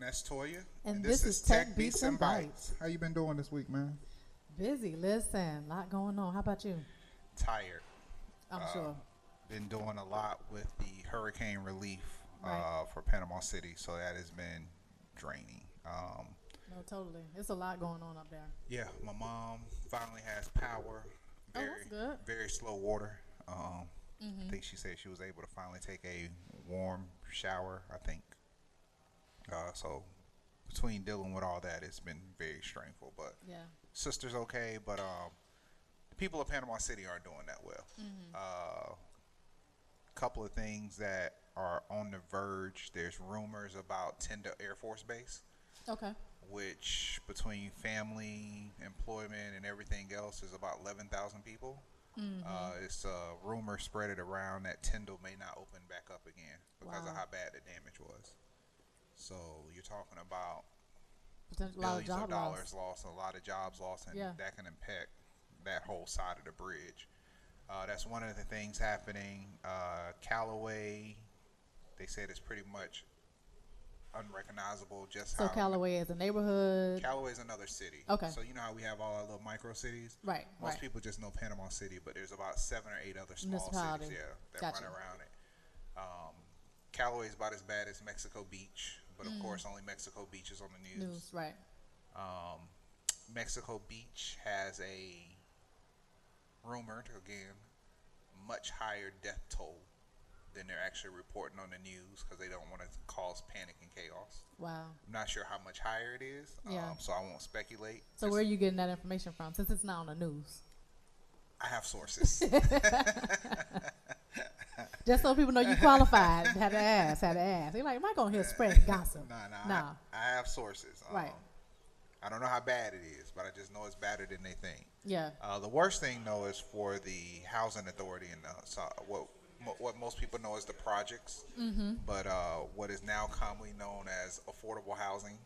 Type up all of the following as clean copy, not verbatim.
That's Toya. And this is Tech Beats and Bytes. How you been doing this week, man? Busy, listen, a lot going on. How about you? Tired. I'm sure. Been doing a lot with the hurricane relief Right. for Panama City, so that has been draining. No, totally. It's a lot going on up there. Yeah, my mom finally has power. Oh, that's good. Very slow water. I think she said she was able to finally take a warm shower, I think. So between dealing with all that, it's been very stressful. But Yeah. sister's okay, but the people of Panama City aren't doing that well. Couple of things that are on the verge. There's rumors about Tyndall Air Force Base, Okay. which between family, employment, and everything else is about 11,000 people. It's a rumor spread it around that Tyndall may not open back up again because of Wow. how bad the damage was. So you're talking about Potential, a lot of billions of job dollars loss. lost, a lot of jobs lost, and Yeah. that can impact that whole side of the bridge. That's one of the things happening. Callaway, they said it's pretty much unrecognizable just So how. Callaway is a neighborhood. Callaway is another city. Okay. So you know how we have all our little micro cities? Right. Most Right. people just know Panama City, but there's about 7 or 8 other small Municipality. cities, that Gotcha. run around it. Callaway is about as bad as Mexico Beach, but of course only Mexico Beach is on the News. Right. Mexico Beach has a rumored, again, much higher death toll than they're actually reporting on the news because they don't want to cause panic and chaos. Wow. I'm not sure how much higher it is, Yeah. so I won't speculate. So where are you getting that information from? Since it's not on the news. I have sources. Just so people know you qualified. Had to ask. They're like, am I going here spreading gossip? Nah. I have sources. Right. I don't know how bad it is, but I just know it's badder than they think. Yeah. The worst thing, though, is for the housing authority and what most people know as the projects, but what is now commonly known as affordable housing.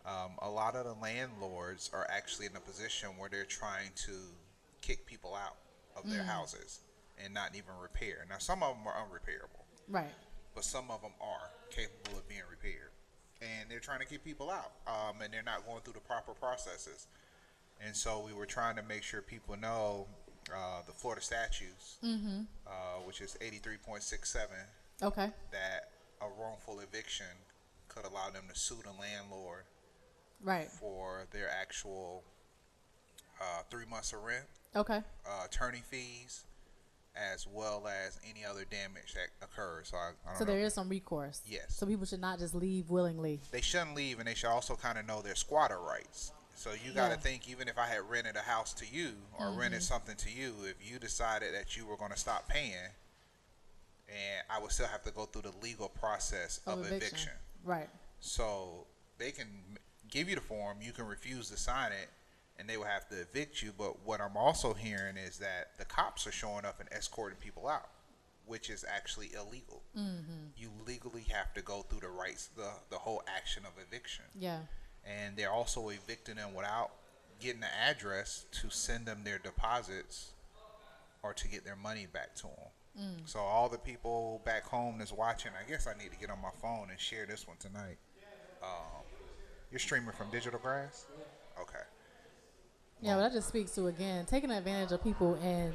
A lot of the landlords are actually in a position where they're trying to kick people out of their houses and not even repair. Now, some of them are unrepairable, Right. but some of them are capable of being repaired. And they're trying to keep people out, and they're not going through the proper processes. And so we were trying to make sure people know the Florida statutes, which is 83.67, Okay. that a wrongful eviction could allow them to sue the landlord Right. for their actual 3 months of rent, Okay. attorney fees, as well as any other damage that occurs. So I don't So know. there is some recourse. Yes. So people should not just leave willingly. They shouldn't leave, and they should also kind of know their squatter rights. So you got to Yeah. think, even if I had rented a house to you or rented something to you, if you decided that you were going to stop paying, and I would still have to go through the legal process of eviction. Right. So they can give you the form, you can refuse to sign it, and they will have to evict you. But what I'm also hearing is that the cops are showing up and escorting people out, which is actually illegal. You legally have to go through the rights, the whole action of eviction. Yeah. And they're also evicting them without getting the address to send them their deposits or to get their money back to them. So all the people back home that's watching, I guess I need to get on my phone and share this one tonight. You're streaming from Digital Grass? Okay. Yeah, but that just speaks to, again, taking advantage of people in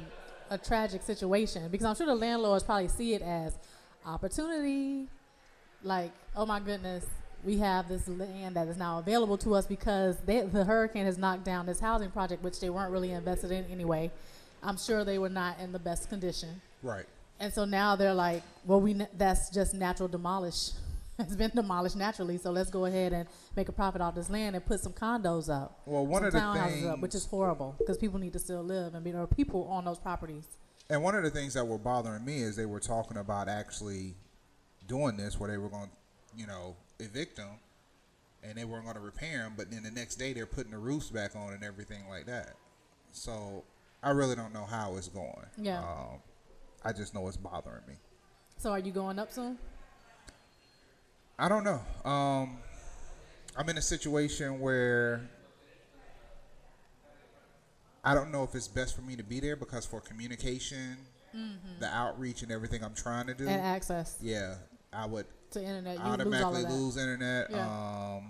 a tragic situation. Because I'm sure the landlords probably see it as opportunity. Like, oh my goodness, we have this land that is now available to us because the hurricane has knocked down this housing project, which they weren't really invested in anyway. I'm sure they were not in the best condition. Right. And so now they're like, well, that's just natural demolish. It's been demolished naturally, so let's go ahead and make a profit off this land and put some condos up. Well, one some of the townhouses things, up, which is horrible because people need to still live, and there are people on those properties. and one of the things that were bothering me is they were talking about actually doing this where they were going to, evict them, and they weren't going to repair them, but then the next day they're putting the roofs back on and everything like that. So I really don't know how it's going. Yeah. I just know it's bothering me. So are you going up soon? I don't know. I'm in a situation where I don't know if it's best for me to be there because for communication, the outreach and everything I'm trying to do. And access. Yeah. I would to internet, you automatically lose all of lose internet. that. Yeah.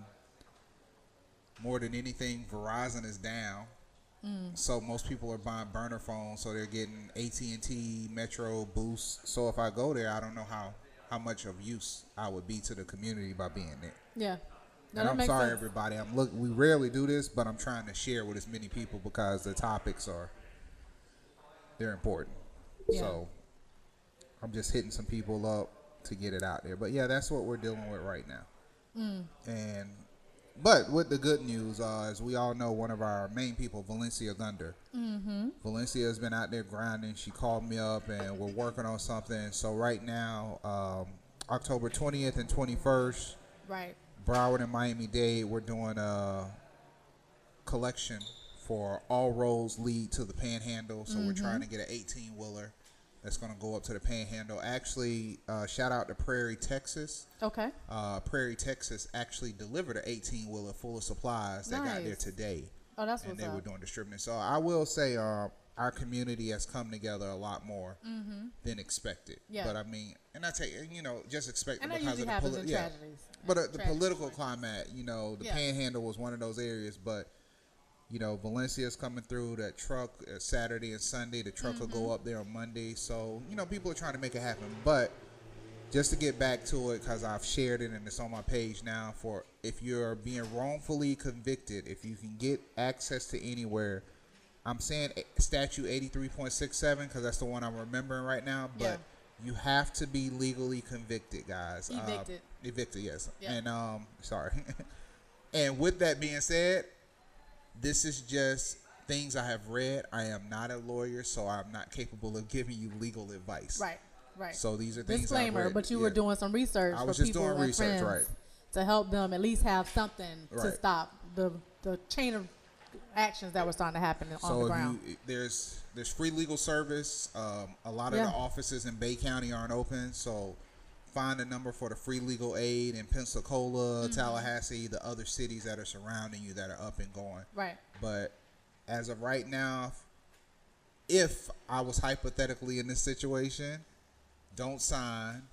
More than anything, Verizon is down. So most people are buying burner phones, so they're getting AT&T, Metro, Boost. So if I go there, I don't know how much of use I would be to the community by being there. Yeah. No, And that I'm makes sorry, sense. everybody. We rarely do this, but I'm trying to share with as many people because the topics they're important. Yeah. So I'm just hitting some people up to get it out there. But yeah, that's what we're dealing with right now. But with the good news, as we all know, one of our main people, Valencia Gunder. Valencia has been out there grinding. She called me up, and we're working on something. So right now, October 20th and 21st, Right. Broward and Miami-Dade, we're doing a collection for All Roads Lead to the Panhandle. So we're trying to get an 18-wheeler that's going to go up to the Panhandle. Actually, shout out to Prairie, Texas. Okay. Prairie, Texas actually delivered an 18-wheeler full of supplies that got there Nice. today. Oh, that's And what's they were up. doing distributing. So I will say our community has come together a lot more than expected. Yeah. But I mean, and I take, just expect And it that because usually of the happens in tragedies. But the Tragic political situations. climate, the Yeah. Panhandle was one of those areas. But Valencia's coming through. That truck Saturday and Sunday. The truck will go up there on Monday. So people are trying to make it happen. But just to get back to it, because I've shared it and it's on my page now, for if you're being wrongfully convicted, if you can get access to anywhere, I'm saying statute 83.67 because that's the one I'm remembering right now, but Yeah. you have to be legally convicted, guys. Evicted. Evicted, yes. Yeah. And sorry. And with that being said, this is just things I have read. I am not a lawyer, so I'm not capable of giving you legal advice. Right. Right. So these are things I've Disclaimer, read. but you were Yeah. doing some research I for was just people doing and research, friends right. to help them at least have something to Right. stop the chain of actions that were starting to happen on the So ground. there's free legal service. A lot of Yeah. the offices in Bay County aren't open, so find a number for the free legal aid in Pensacola, Tallahassee, the other cities that are surrounding you that are up and going. Right. But as of right now, if I was hypothetically in this situation, don't sign.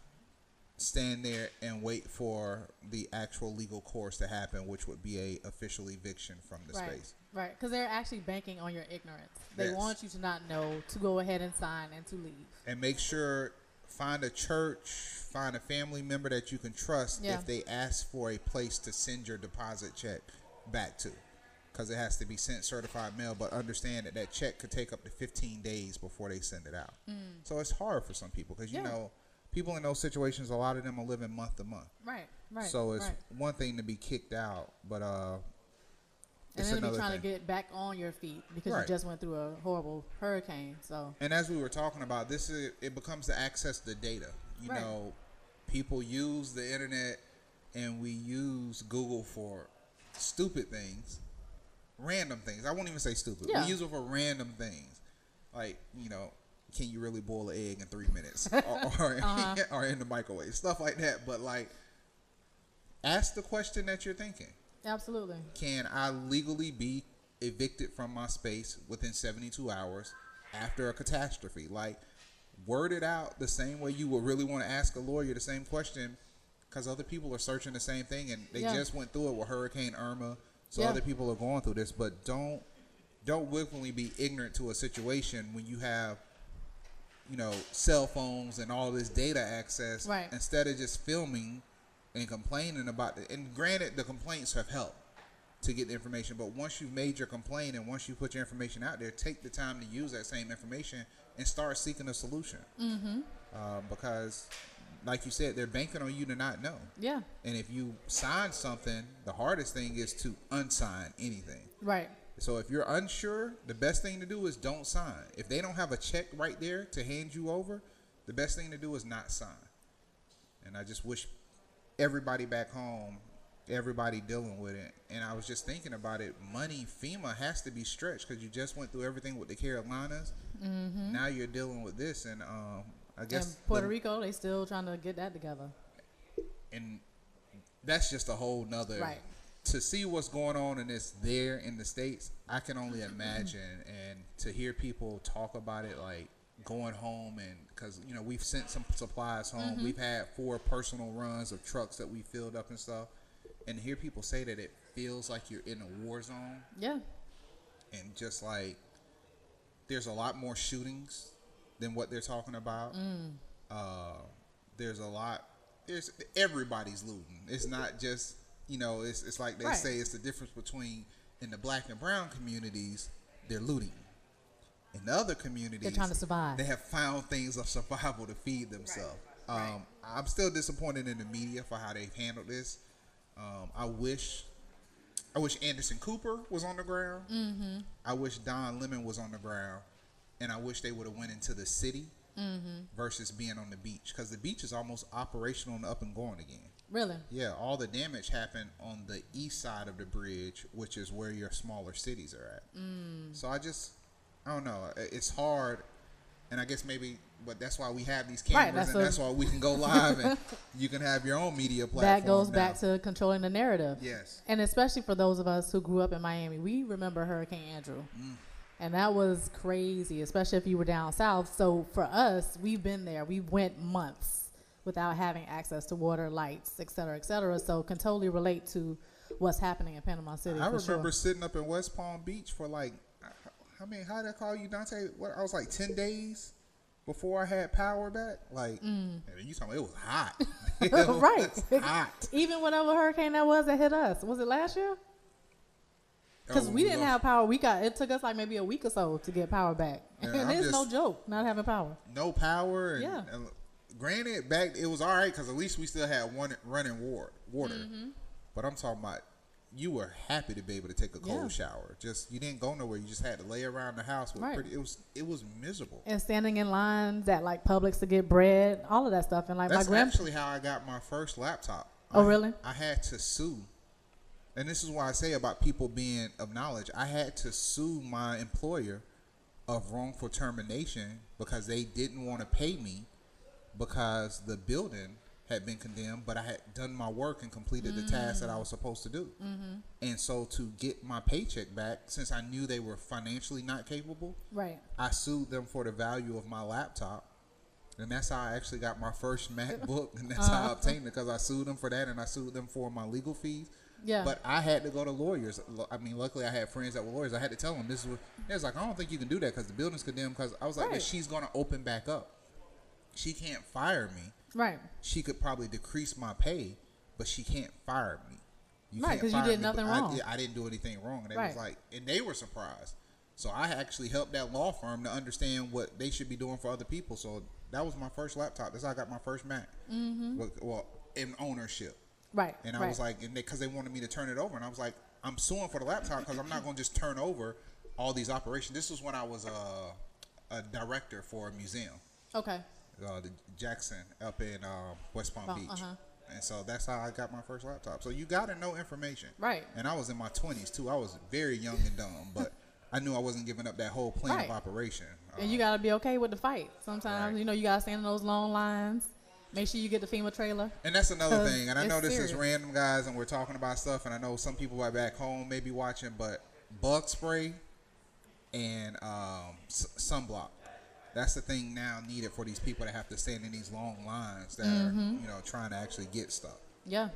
Stand there and wait for the actual legal course to happen, which would be a official eviction from the Right. space. Right. Because they're actually banking on your ignorance. They Yes. want you to not know, to go ahead and sign and to leave. And make sure, find a church, find a family member that you can trust Yeah. if they ask for a place to send your deposit check back to, because it has to be sent certified mail. But understand that check could take up to 15 days before they send it out. So it's hard for some people because Yeah. people in those situations, a lot of them are living month to month. Right. Right. So it's right. one thing to be kicked out, but And it's then be another trying thing. to get back on your feet because Right. you just went through a horrible hurricane. So And as we were talking about, it becomes to access the data. Right. People use the internet, and we use Google for stupid things, random things. I won't even say stupid. Yeah. We use it for random things, like can you really boil an egg in 3 minutes, or or in the microwave, stuff like that. But ask the question that you're thinking. absolutely. Can I legally be evicted from my space within 72 hours after a catastrophe? Word it out the same way you would really want to ask a lawyer the same question, because other people are searching the same thing, and they Yeah. just went through it with Hurricane Irma. So Yeah. other people are going through this, but don't willfully be ignorant to a situation when you have cell phones and all this data access. Right. Instead of just filming and complaining about it. And granted, the complaints have helped to get the information, but once you've made your complaint and once you put your information out there, take the time to use that same information and start seeking a solution. Because, like you said, they're banking on you to not know. Yeah. And if you sign something, the hardest thing is to unsign anything. Right. So if you're unsure, the best thing to do is don't sign. If they don't have a check right there to hand you over, the best thing to do is not sign. And I just wish everybody back home, everybody dealing with it. And I was just thinking about it. Money, FEMA has to be stretched because you just went through everything with the Carolinas. Now you're dealing with this, and I guess And Puerto Rico, they still trying to get that together. and that's just a whole nother. Right. To see what's going on in there in the States, I can only imagine. And to hear people talk about it, going home and because we've sent some supplies home. We've had 4 personal runs of trucks that we filled up and stuff. And to hear people say that it feels like you're in a war zone. Yeah. And just like there's a lot more shootings than what they're talking about. There's a lot. There's everybody's looting. It's not just it's like they say it's the difference between in the black and brown communities they're looting. In the other communities, they're trying to survive. They have found things of survival to feed themselves. I'm still disappointed in the media for how they've handled this. I wish Anderson Cooper was on the ground. I wish Don Lemon was on the ground, and I wish they would have went into the city versus being on the beach, because the beach is almost operational and up and going again. Really? Yeah, all the damage happened on the east side of the bridge, which is where your smaller cities are at. So I don't know. It's hard, and I guess maybe, but that's why we have these cameras, that's why we can go live, and you can have your own media platform. That goes back to controlling the narrative. Yes. And especially for those of us who grew up in Miami, we remember Hurricane Andrew. And that was crazy, especially if you were down south. So for us, we've been there. We went months without having access to water, lights, et cetera, et cetera. So can totally relate to what's happening in Panama City. I remember sitting up in West Palm Beach for like, how did I call you, Dante? I was like 10 days before I had power back. Like, you talking about it was hot. It was hot. Even whatever hurricane that was that hit us. Was it last year? Because we didn't have power. It took us like maybe a week or so to get power back. And it's no joke not having power. No power. And granted, back it was all right because at least we still had running water. But I'm talking about you were happy to be able to take a cold shower. Just you didn't go nowhere. You just had to lay around the house. It was miserable. And standing in lines at like Publix to get bread, all of that stuff. And like that's actually how I got my first laptop. Really? I had to sue. And this is why I say about people being of knowledge. I had to sue my employer of wrongful termination because they didn't want to pay me because the building had been condemned, but I had done my work and completed the task that I was supposed to do. And so to get my paycheck back, since I knew they were financially not capable, I sued them for the value of my laptop. And that's how I actually got my first MacBook, and that's how I obtained it, because I sued them for that, and I sued them for my legal fees. But I had to go to lawyers. I mean, luckily I had friends that were lawyers. I had to tell them this was. It was like, I don't think you can do that because the building's condemned. Because I was like, she's gonna open back up. She can't fire me. She could probably decrease my pay, but she can't fire me. Because you did nothing wrong. I didn't do anything wrong, and they was like, and they were surprised. So I actually helped that law firm to understand what they should be doing for other people. So that was my first laptop. That's how I got my first Mac. Well, in ownership. And I was like, and because they wanted me to turn it over, and I was like, I'm suing for the laptop because I'm not going to just turn over all these operations. This was when I was a director for a museum. The Jackson up in West Palm Beach. And so that's how I got my first laptop. So you got to know information. And I was in my 20s too. I was very young and dumb, but I knew I wasn't giving up that whole plan of operation. And you got to be okay with the fight. Sometimes, you got to stand in those long lines. Make sure you get the FEMA trailer. And that's another thing. And I know this is random, guys, and we're talking about stuff. And I know some people are back home may be watching, but bug spray and sunblock. That's the thing now needed for these people that have to stand in these long lines that are, trying to actually get stuff.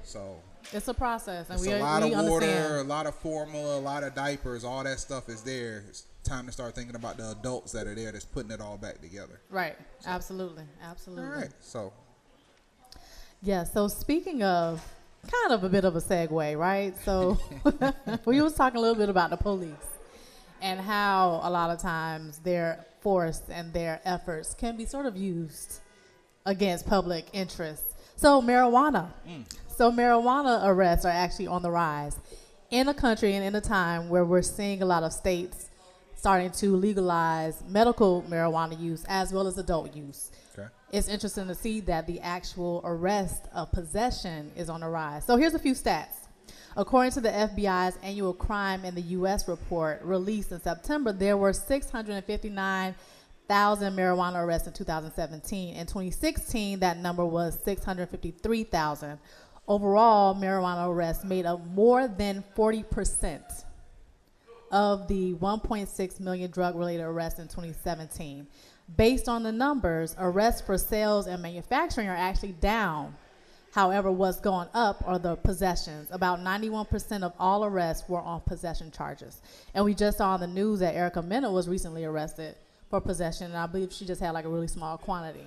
So it's a process. And it's a lot of water, a lot of formula, a lot of diapers. All that stuff is there. It's time to start thinking about the adults that are there that's putting it all back together. So, absolutely. All right. So. Yeah, so speaking of kind of a bit of a segue, right? So we was talking a little bit about the police and how a lot of times their force and their efforts can be sort of used against public interest. So marijuana. So marijuana arrests are actually on the rise in a country and in a time where we're seeing a lot of states starting to legalize medical marijuana use as well as adult use. It's interesting to see that the actual arrest of possession is on the rise. So here's a few stats. According to the FBI's annual crime in the U.S. report released in September, there were 659,000 marijuana arrests in 2017. In 2016, that number was 653,000. Overall, marijuana arrests made up more than 40% of the 1.6 million drug-related arrests in 2017. Based on the numbers, arrests for sales and manufacturing are actually down. However, what's gone up are the possessions. About 91% of all arrests were on possession charges. And we just saw on the news that Erica Mena was recently arrested for possession, and I believe she just had like a really small quantity.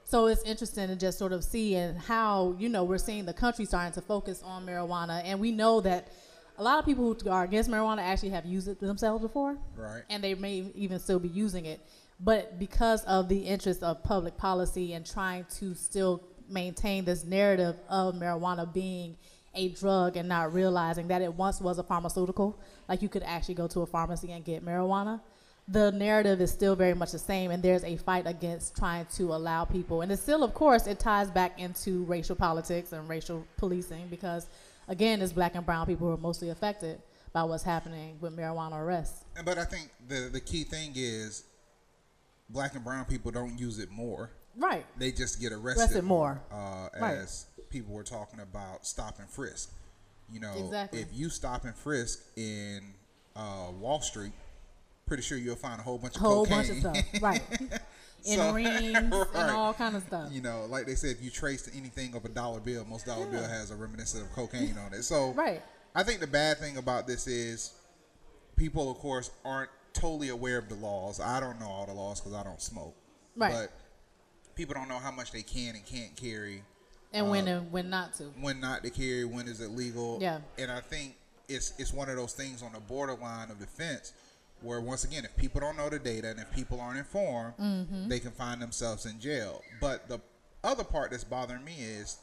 So it's interesting to just sort of see and how, we're seeing the country starting to focus on marijuana. And we know that a lot of people who are against marijuana actually have used it themselves before. Right. And they may even still be using it. But because of the interest of public policy and trying to still maintain this narrative of marijuana being a drug and not realizing that it once was a pharmaceutical, like you could actually go to a pharmacy and get marijuana, the narrative is still very much the same, and there's a fight against trying to allow people. And it's still, of course, it ties back into racial politics and racial policing because, again, it's black and brown people who are mostly affected by what's happening with marijuana arrests. But I think the key thing is black and brown people don't use it more. Right. They just get arrested more. Right. As people were talking about stop and frisk. Exactly. If you stop and frisk in Wall Street, pretty sure you'll find a whole bunch of cocaine. Bunch of stuff. Right. In rings right. and all kind of stuff. Like they said, if you trace anything of a dollar bill, most dollar bill has a reminiscent of cocaine on it. So right. I think the bad thing about this is people, of course, aren't totally aware of the laws. I don't know all the laws because I don't smoke. Right. But people don't know how much they can and can't carry. And when not to. When not to carry, when is it legal. Yeah. And I think it's one of those things on the borderline of defense where, once again, if people don't know the data and if people aren't informed, they can find themselves in jail. But the other part that's bothering me is,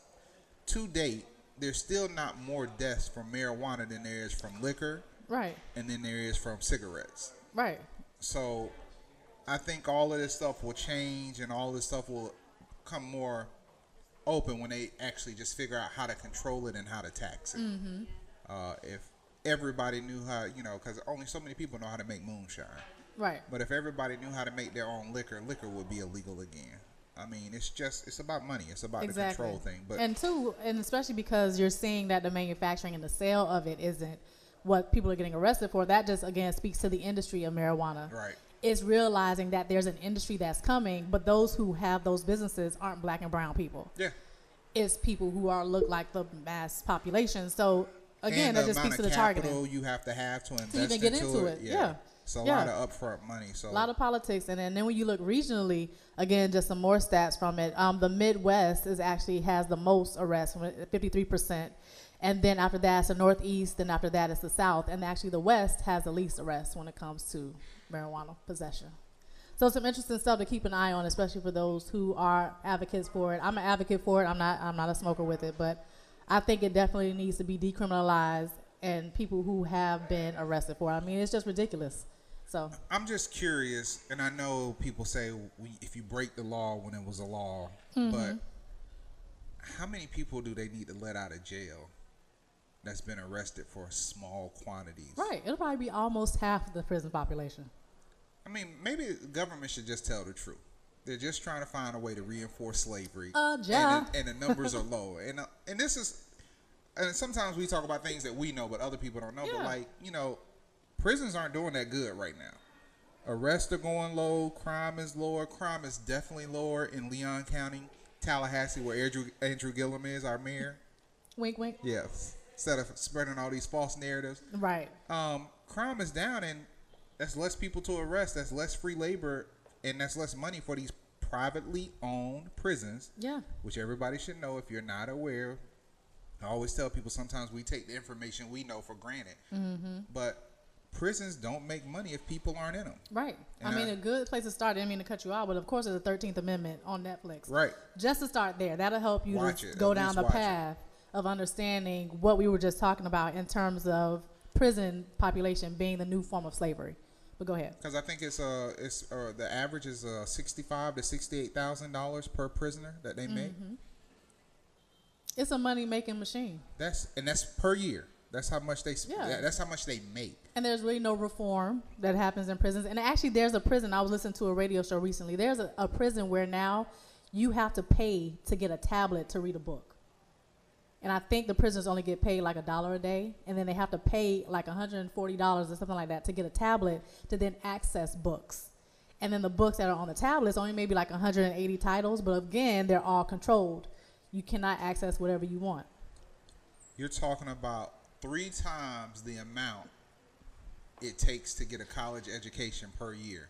to date, there's still not more deaths from marijuana than there is from liquor. Right. And then there is from cigarettes. Right. So I think all of this stuff will change and all this stuff will come more open when they actually just figure out how to control it and how to tax it. If everybody knew how, because only so many people know how to make moonshine. Right. But if everybody knew how to make their own liquor would be illegal again. I mean, it's about money. It's about the control thing. But and especially because you're seeing that the manufacturing and the sale of it isn't what people are getting arrested for. That just, again, speaks to the industry of marijuana. Right. It's realizing that there's an industry that's coming, but those who have those businesses aren't black and brown people. Yeah. It's people who look like the mass population. So, again, that just speaks to the targeting. And the amount of capital you have to have to invest to even get into it. Yeah. It's a lot of upfront money. So a lot of politics. And then when you look regionally, again, just some more stats from it. The Midwest has the most arrests, 53%. And then after that, it's the Northeast. Then after that, it's the South. And actually, the West has the least arrests when it comes to marijuana possession. So some interesting stuff to keep an eye on, especially for those who are advocates for it. I'm an advocate for it. I'm not a smoker with it, but I think it definitely needs to be decriminalized and people who have been arrested for it. I mean, it's just ridiculous. So I'm just curious, and I know people say if you break the law when it was a law, but how many people do they need to let out of jail that's been arrested for small quantities? Right. It'll probably be almost half of the prison population. I mean, maybe the government should just tell the truth. They're just trying to find a way to reinforce slavery. Yeah. And the numbers are low. And this is, and sometimes we talk about things that we know, but other people don't know. Yeah. But prisons aren't doing that good right now. Arrests are going low. Crime is lower. Crime is definitely lower in Leon County, Tallahassee, where Andrew Gillum is, our mayor. Wink, wink. Yes. Instead of spreading all these false narratives. Right. Crime is down, and that's less people to arrest. That's less free labor, and that's less money for these privately owned prisons. Yeah. Which everybody should know if you're not aware. I always tell people sometimes we take the information we know for granted. But prisons don't make money if people aren't in them. Right. And I mean, a good place to start, I didn't mean to cut you out, but of course there's the 13th Amendment on Netflix. Right. Just to start there. That'll help you go down the path of understanding what we were just talking about in terms of prison population being the new form of slavery. But go ahead. Because I think it's the average is $65,000 to $68,000 per prisoner that they make. It's a money making machine. That's per year. That's how much they That's how much they make. And there's really no reform that happens in prisons. And actually, there's a prison. I was listening to a radio show recently. There's a prison where now you have to pay to get a tablet to read a book. And I think the prisoners only get paid like $1 a day, and then they have to pay like $140 or something like that to get a tablet to then access books. And then the books that are on the tablets only maybe like 180 titles, but again, they're all controlled. You cannot access whatever you want. You're talking about 3 times the amount it takes to get a college education per year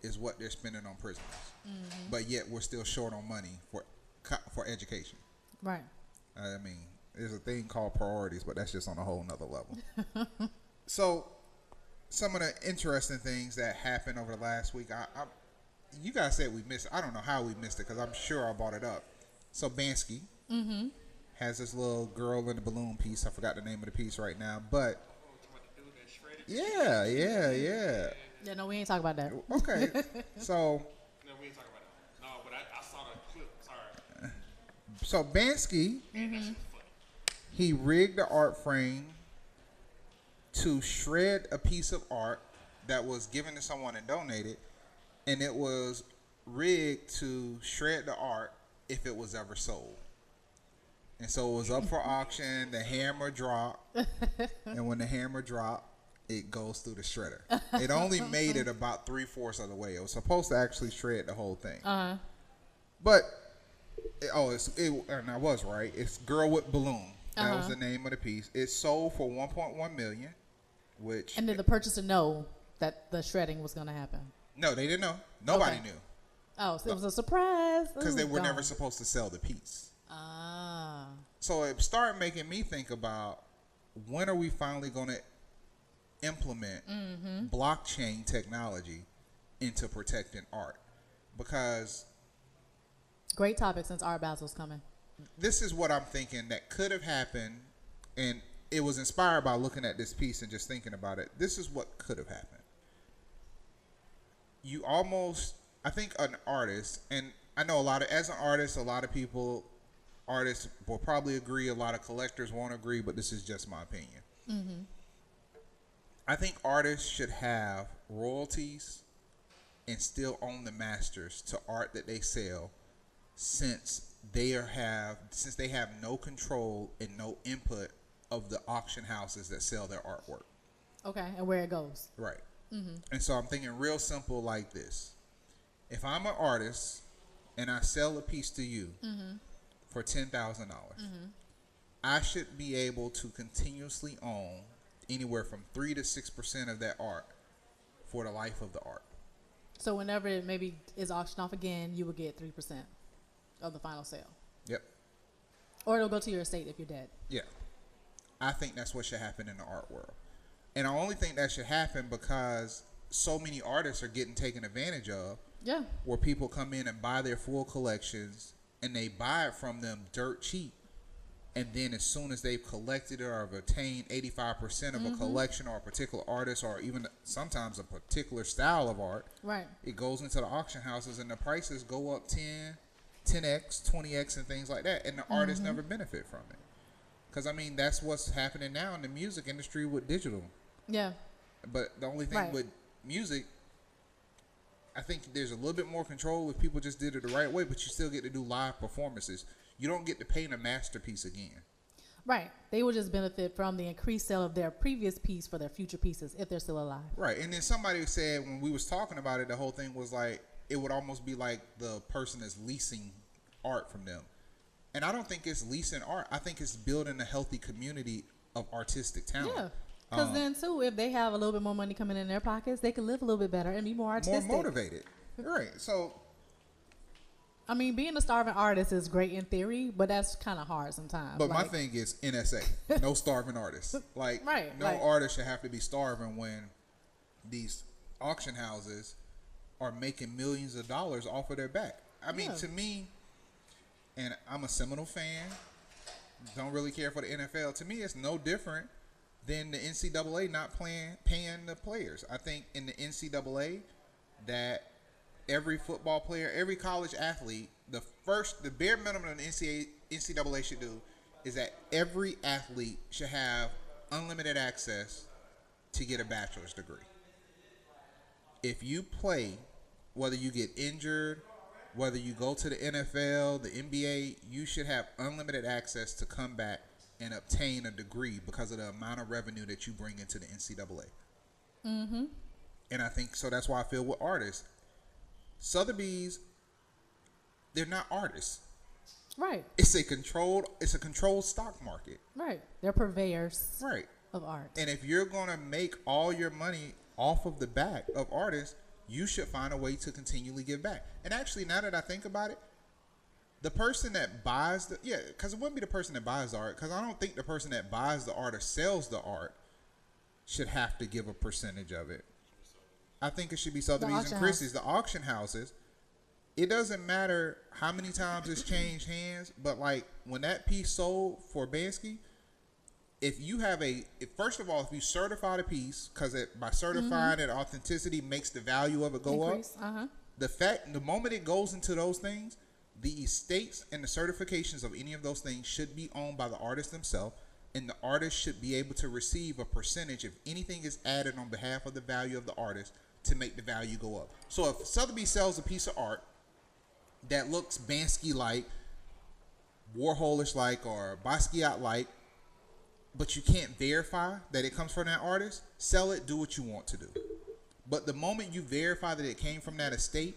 is what they're spending on prisoners. Mm-hmm. But yet we're still short on money for education. Right. I mean, there's a thing called priorities, but that's just on a whole nother level. So, some of the interesting things that happened over the last week, you guys said we missed it. I don't know how we missed it because I'm sure I brought it up. So, Bansky has this little girl in the balloon piece. I forgot the name of the piece right now, but yeah. Yeah, no, we ain't talking about that. Okay, so. No, we ain't talking about that. No, but I saw the clip. Sorry. So Bansky, he rigged the art frame to shred a piece of art that was given to someone and donated, and it was rigged to shred the art if it was ever sold. And so it was up for auction. The hammer dropped, and when the hammer dropped, it goes through the shredder. It only made it about 3/4 of the way. It was supposed to actually shred the whole thing. But and I was right. It's Girl with Balloon. That was the name of the piece. It sold for $1.1 million, which. And did the purchaser know that the shredding was going to happen? No, they didn't know. Nobody knew. Oh, so it was a surprise. Because they were never supposed to sell the piece. So it started making me think about, when are we finally going to implement blockchain technology into protecting art? Because great topic since Art Basel's coming. This is what I'm thinking that could have happened, and it was inspired by looking at this piece and just thinking about it. This is what could have happened. I think an artist, and I know as an artist, a lot of people, artists will probably agree, a lot of collectors won't agree, but this is just my opinion. I think artists should have royalties and still own the masters to art that they sell, since they have no control and no input of the auction houses that sell their artwork. Okay, and where it goes. Right. And so I'm thinking real simple like this. If I'm an artist and I sell a piece to you for $10,000, I should be able to continuously own anywhere from 3 to 6% of that art for the life of the art. So whenever it maybe is auctioned off again, you will get 3% of the final sale. Yep. Or it'll go to your estate if you're dead. Yeah. I think that's what should happen in the art world. And I only think that should happen because so many artists are getting taken advantage of. Yeah. Where people come in and buy their full collections, and they buy it from them dirt cheap. And then as soon as they've collected it or have attained 85% of a collection or a particular artist, or even sometimes a particular style of art, right, it goes into the auction houses and the prices go up 10x, 20x, and things like that. And the artists never benefit from it. Because, I mean, that's what's happening now in the music industry with digital. Yeah. But the only thing with music, I think there's a little bit more control if people just did it the right way, but you still get to do live performances. You don't get to paint a masterpiece again. Right. They will just benefit from the increased sale of their previous piece for their future pieces if they're still alive. Right. And then somebody said when we was talking about it, the whole thing was like, it would almost be like the person is leasing art from them. And I don't think it's leasing art. I think it's building a healthy community of artistic talent. Yeah. Because then, too, if they have a little bit more money coming in their pockets, they can live a little bit better and be more artistic. More motivated. Right. So, I mean, being a starving artist is great in theory, but that's kind of hard sometimes. But my thing is NSA. No starving artists. Like, no artist should have to be starving when these auction houses are making millions of dollars off of their back. I mean, to me, and I'm a Seminole fan, don't really care for the NFL. To me, it's no different than the NCAA not paying the players. I think in the NCAA that every football player, every college athlete, the bare minimum the NCAA should do is that every athlete should have unlimited access to get a bachelor's degree. If you play, whether you get injured, whether you go to the NFL, the NBA, you should have unlimited access to come back and obtain a degree because of the amount of revenue that you bring into the NCAA. Mm-hmm. And I think so. That's why I feel with artists, Sotheby's, they're not artists. Right. It's a controlled stock market. Right. They're purveyors. Right. Of art. And if you're gonna make all your money off of the back of artists, you should find a way to continually give back. And actually, now that I think about it, the person that buys because it wouldn't be the person that buys the art, because I don't think the person that buys the art or sells the art should have to give a percentage of it. I think it should be Sotheby's and Christie's, the auction houses. It doesn't matter how many times it's changed hands, but like when that piece sold for Banksy, if you have first of all, if you certify the piece, because by certifying it, authenticity makes the value of it go Increase. up. The moment it goes into those things, the estates and the certifications of any of those things should be owned by the artist themselves, and the artist should be able to receive a percentage if anything is added on behalf of the value of the artist to make the value go up. So if Sotheby's sells a piece of art that looks Banksy-like, Warholish-like, or Basquiat-like, but you can't verify that it comes from that artist, sell it, do what you want to do. But the moment you verify that it came from that estate,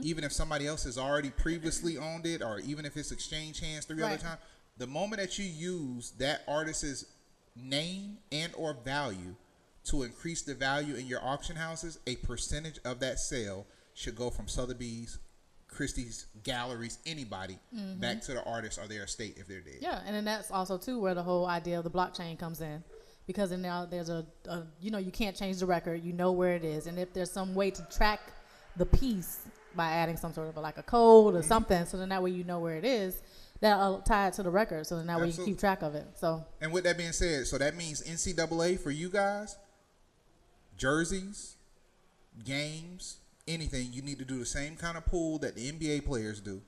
even if somebody else has already previously owned it, or even if it's exchanged hands 3 other times, the moment that you use that artist's name and or value to increase the value in your auction houses, a percentage of that sale should go from Sotheby's, Christie's, galleries, anybody back to the artist or their estate if they're dead. Yeah, and then that's also too where the whole idea of the blockchain comes in, because then now there's a you can't change the record, you know where it is, and if there's some way to track the piece by adding some sort of like a code or something, so then that way you know where it is, that'll tie it to the record, so then that way you can keep track of it. So, and with that being said, so that means NCAA for you guys, jerseys, games, anything, you need to do the same kind of pool that the NBA players do.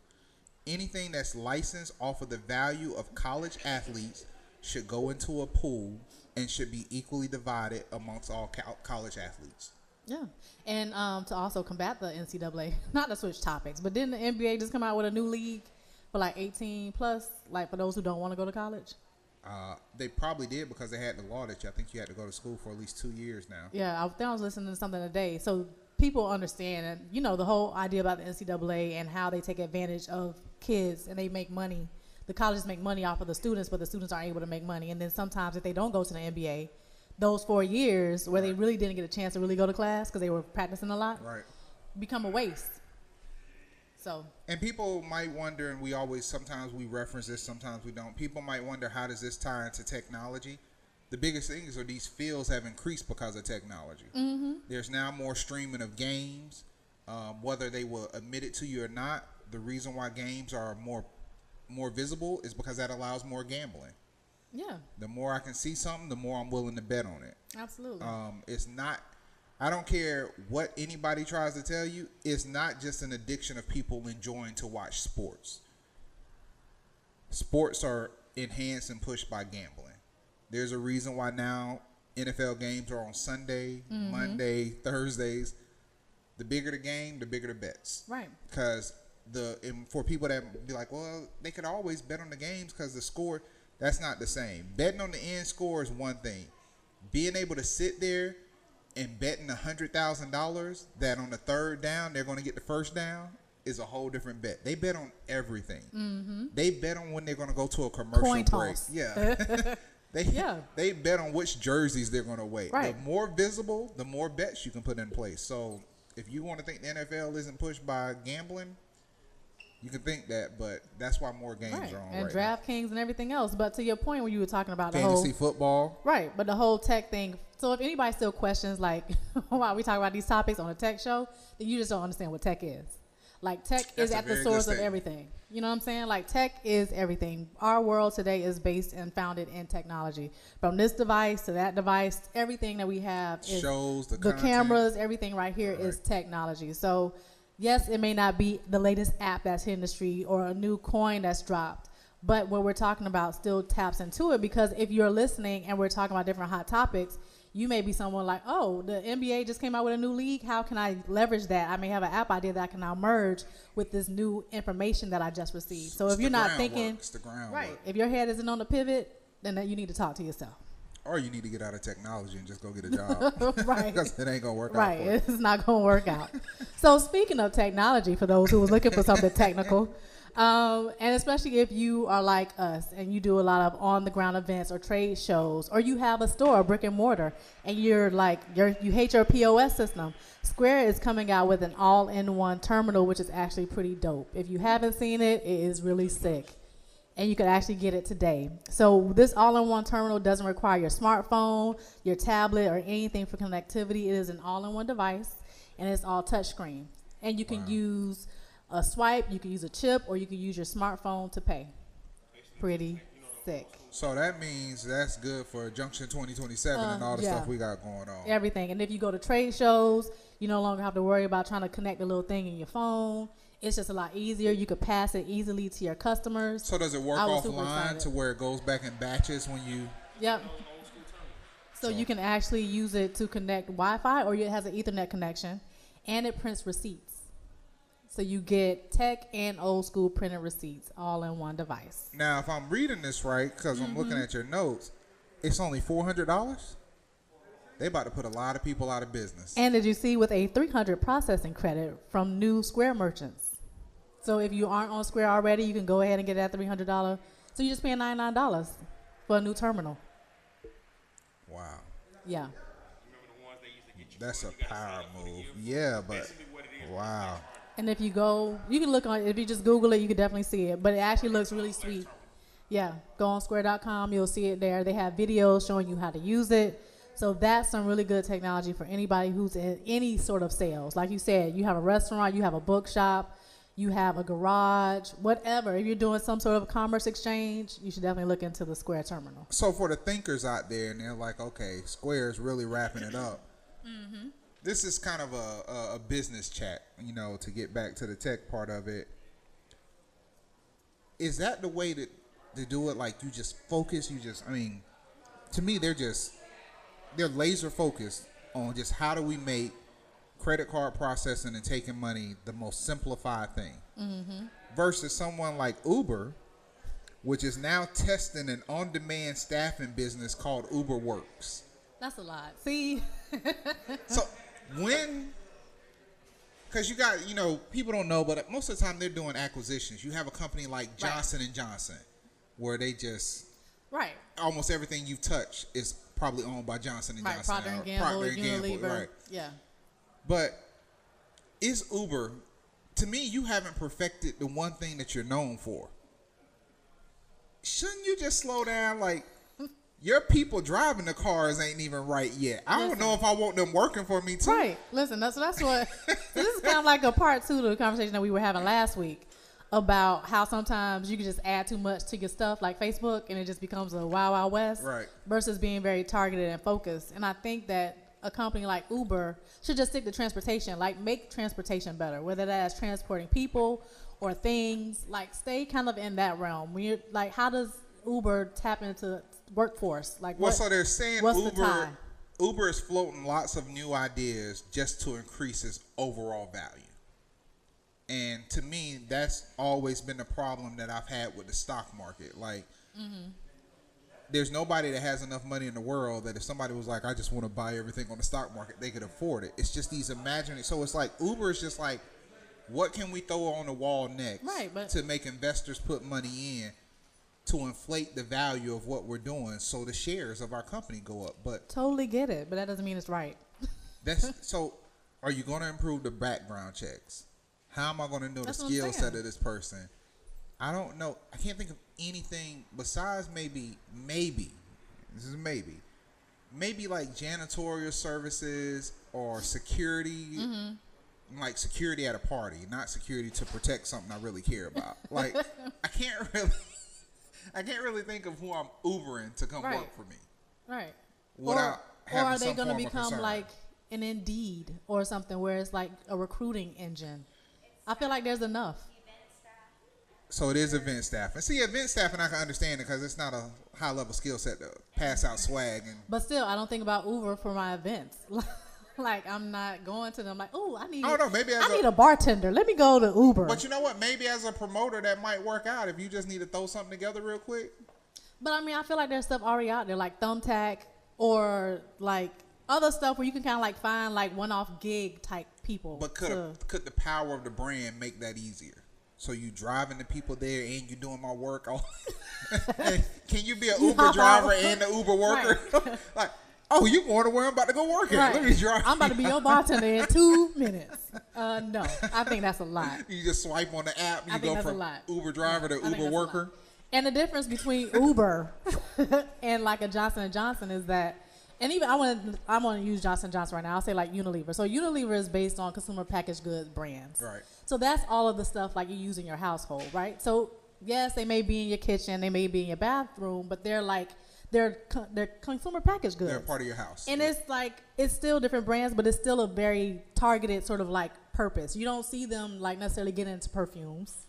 Anything that's licensed off of the value of college athletes should go into a pool and should be equally divided amongst all college athletes. Yeah, and to also combat the NCAA, not to switch topics, but didn't the NBA just come out with a new league for like 18 plus, like for those who don't want to go to college? They probably did, because they had the law that I think you had to go to school for at least 2 years now. Yeah, I was listening to something today. So people understand, and the whole idea about the NCAA and how they take advantage of kids and they make money. The colleges make money off of the students, but the students aren't able to make money. And then sometimes if they don't go to the NBA, those 4 years where they really didn't get a chance to really go to class because they were practicing a lot, become a waste. So. And people might wonder, and sometimes we reference this, sometimes we don't. People might wonder, how does this tie into technology? The biggest thing is that these fields have increased because of technology. There's now more streaming of games, whether they will admit it to you or not. The reason why games are more visible is because that allows more gambling. Yeah. The more I can see something, the more I'm willing to bet on it. Absolutely. It's not. I don't care what anybody tries to tell you. It's not just an addiction of people enjoying to watch sports. Sports are enhanced and pushed by gambling. There's a reason why now NFL games are on Sunday, Monday, Thursdays. The bigger the game, the bigger the bets. Right. Because for people that be like, well, they could always bet on the games because the score, that's not the same. Betting on the end score is one thing. Being able to sit there and betting $100,000 that on the third down they're going to get the first down is a whole different bet. They bet on everything. They bet on when they're going to go to a commercial Coin break. toss. Yeah. They bet on which jerseys they're going to wear. Right. The more visible, the more bets you can put in place. So if you want to think the NFL isn't pushed by gambling, you can think that, but that's why more games are on and right DraftKings and everything else. But to your point when you were talking about fantasy football. Right, but the whole tech thing. So if anybody still questions, like, why we talk about these topics on a tech show, then you just don't understand what tech is. Like, tech is at the source of everything. You know what I'm saying? Like, tech is everything. Our world today is based and founded in technology. From this device to that device, everything that we have is shows, the cameras, everything right here is technology. So, yes, it may not be the latest app that's hitting the street or a new coin that's dropped, but what we're talking about still taps into it, because if you're listening and we're talking about different hot topics, you may be someone like, oh, the NBA just came out with a new league. How can I leverage that? I may have an app idea that I can now merge with this new information that I just received. So if you're not thinking, right, if your head isn't on the pivot, then that you need to talk to yourself. Or you need to get out of technology and just go get a job. Right. Because it ain't going to work out Right. for you. It's not going to work out. So speaking of technology, for those who was looking for something technical, and especially if you are like us and you do a lot of on-the-ground events or trade shows, or you have a store, a brick and mortar, and you hate your POS system, Square is coming out with an all-in-one terminal, which is actually pretty dope. If you haven't seen it, it is really sick. And you can actually get it today. So this all-in-one terminal doesn't require your smartphone, your tablet, or anything for connectivity. It is an all-in-one device, and it's all touchscreen. And you can use a swipe, you can use a chip, or you can use your smartphone to pay. Pretty sick. So that means that's good for Junction 2027 and all the stuff we got going on. Everything. And if you go to trade shows, you no longer have to worry about trying to connect a little thing in your phone. It's just a lot easier. You could pass it easily to your customers. So does it work offline to where it goes back in batches when you... Yep. So you can actually use it to connect Wi-Fi, or it has an Ethernet connection, and it prints receipts. So you get tech and old school printed receipts all in one device. Now, if I'm reading this right, because I'm looking at your notes, it's only $400? They about to put a lot of people out of business. And did you see with a $300 processing credit from new Square merchants? So if you aren't on Square already, you can go ahead and get that $300. So you're just paying $99 for a new terminal. Wow. Yeah. That's a power move. Yeah, but wow. And if you go, you can look on, if you just Google it, you can definitely see it. But it actually looks really sweet. Yeah. Go on square.com. You'll see it there. They have videos showing you how to use it. So that's some really good technology for anybody who's in any sort of sales. Like you said, you have a restaurant, you have a bookshop, you have a garage, whatever. If you're doing some sort of commerce exchange, you should definitely look into the Square terminal. So for the thinkers out there, and they're like, okay, Square is really wrapping it up. This is kind of a business chat, you know, to get back to the tech part of it. Is that the way to do it? Like you just focus, to me, they're laser focused on just how do we make credit card processing and taking money the most simplified thing. Versus someone like Uber, which is now testing an on-demand staffing business called Uber Works. That's a lot. See? So because you got, people don't know, but most of the time they're doing acquisitions. You have a company like Johnson & Johnson where they just, almost everything you touch is probably owned by Johnson & Johnson. Procter & Gamble, Unilever. Right. Yeah. But is Uber, to me, you haven't perfected the one thing that you're known for. Shouldn't you just slow down? Like, your people driving the cars ain't even right yet. I don't know if I want them working for me, too. Right. Listen, that's what... So this is kind of like a part 2 to the conversation that we were having last week about how sometimes you can just add too much to your stuff like Facebook and it just becomes a wild, wild west. Right. Versus being very targeted and focused. And I think that a company like Uber should just stick to transportation, like make transportation better, whether that's transporting people or things, like stay kind of in that realm. When you're like, how does Uber tap into workforce? Like, so they're saying Uber is floating lots of new ideas just to increase its overall value. And to me, that's always been the problem that I've had with the stock market. Like, there's nobody that has enough money in the world that if somebody was like, I just want to buy everything on the stock market, they could afford it. It's just these imaginary. So it's like Uber is just like, what can we throw on the wall next to make investors put money in to inflate the value of what we're doing so the shares of our company go up? But totally get it, but that doesn't mean it's right. So are you going to improve the background checks? How am I going to know the skill set of this person? I don't know. I can't think of anything besides maybe, this is maybe like janitorial services or security, like security at a party, not security to protect something I really care about. Like, I can't really think of who I'm Ubering to come work for me. Right. Without or are they going to become like an Indeed or something where it's like a recruiting engine? I feel like there's enough. So it is event staffing. See, event staffing, I can understand it because it's not a high-level skill set to pass out swag. But still, I don't think about Uber for my events. Like, I'm not going to them like, I need a bartender. Let me go to Uber. But you know what? Maybe as a promoter, that might work out if you just need to throw something together real quick. But I mean, I feel like there's stuff already out there, like Thumbtack or like other stuff where you can kind of like find like one-off gig type people. But could the power of the brand make that easier? So you driving the people there and you doing my work. Can you be an Uber driver and an Uber worker? Right. Like, oh, you going to where I'm about to go work at? Right. Let me drive. I'm about to be your bartender in 2 minutes. No, I think that's a lot. You just swipe on the app. You go from Uber driver to Uber worker. And the difference between Uber and like a Johnson & Johnson is that, and even I want to use Johnson & Johnson right now. I'll say like Unilever. So Unilever is based on consumer packaged goods brands. Right. So that's all of the stuff like you use in your household, right? So yes, they may be in your kitchen, they may be in your bathroom, but they're consumer packaged goods. They're part of your house. And it's like, it's still different brands, but it's still a very targeted sort of like purpose. You don't see them like necessarily get into perfumes.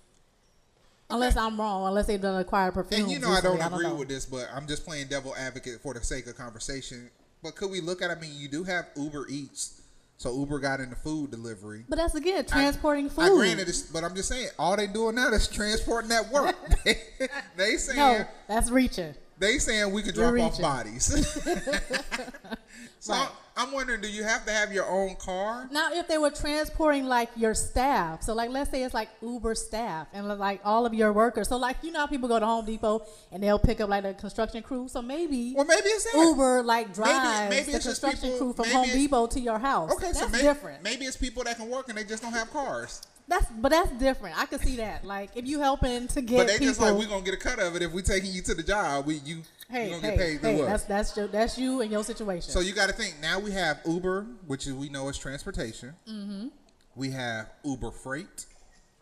Unless I'm wrong, unless they've done acquired perfumes. And you know, I don't agree with this, but I'm just playing devil advocate for the sake of conversation. But could we look at, I mean, you do have Uber Eats. So Uber got into food delivery. But that's, again, transporting food. I granted this, but I'm just saying, all they doing now is transporting that work. They saying... No, that's reaching. They saying we could drop off bodies. So right. I'm wondering, do you have to have your own car? Now, if they were transporting like your staff, so like let's say it's like Uber staff and like all of your workers. So like, you know how people go to Home Depot and they'll pick up like the construction crew. So maybe it's that. Uber like drives maybe the construction crew from Home Depot to your house. Okay, that's so different. Maybe it's people that can work and they just don't have cars. That's different. I could see that. Like if you helping to get, but they people, just like, we're gonna get a cut of it if we taking you to the job. You gonna get paid through us. That's you and your situation. So you got to think. Now we have Uber, which we know is transportation. Mm-hmm. We have Uber Freight.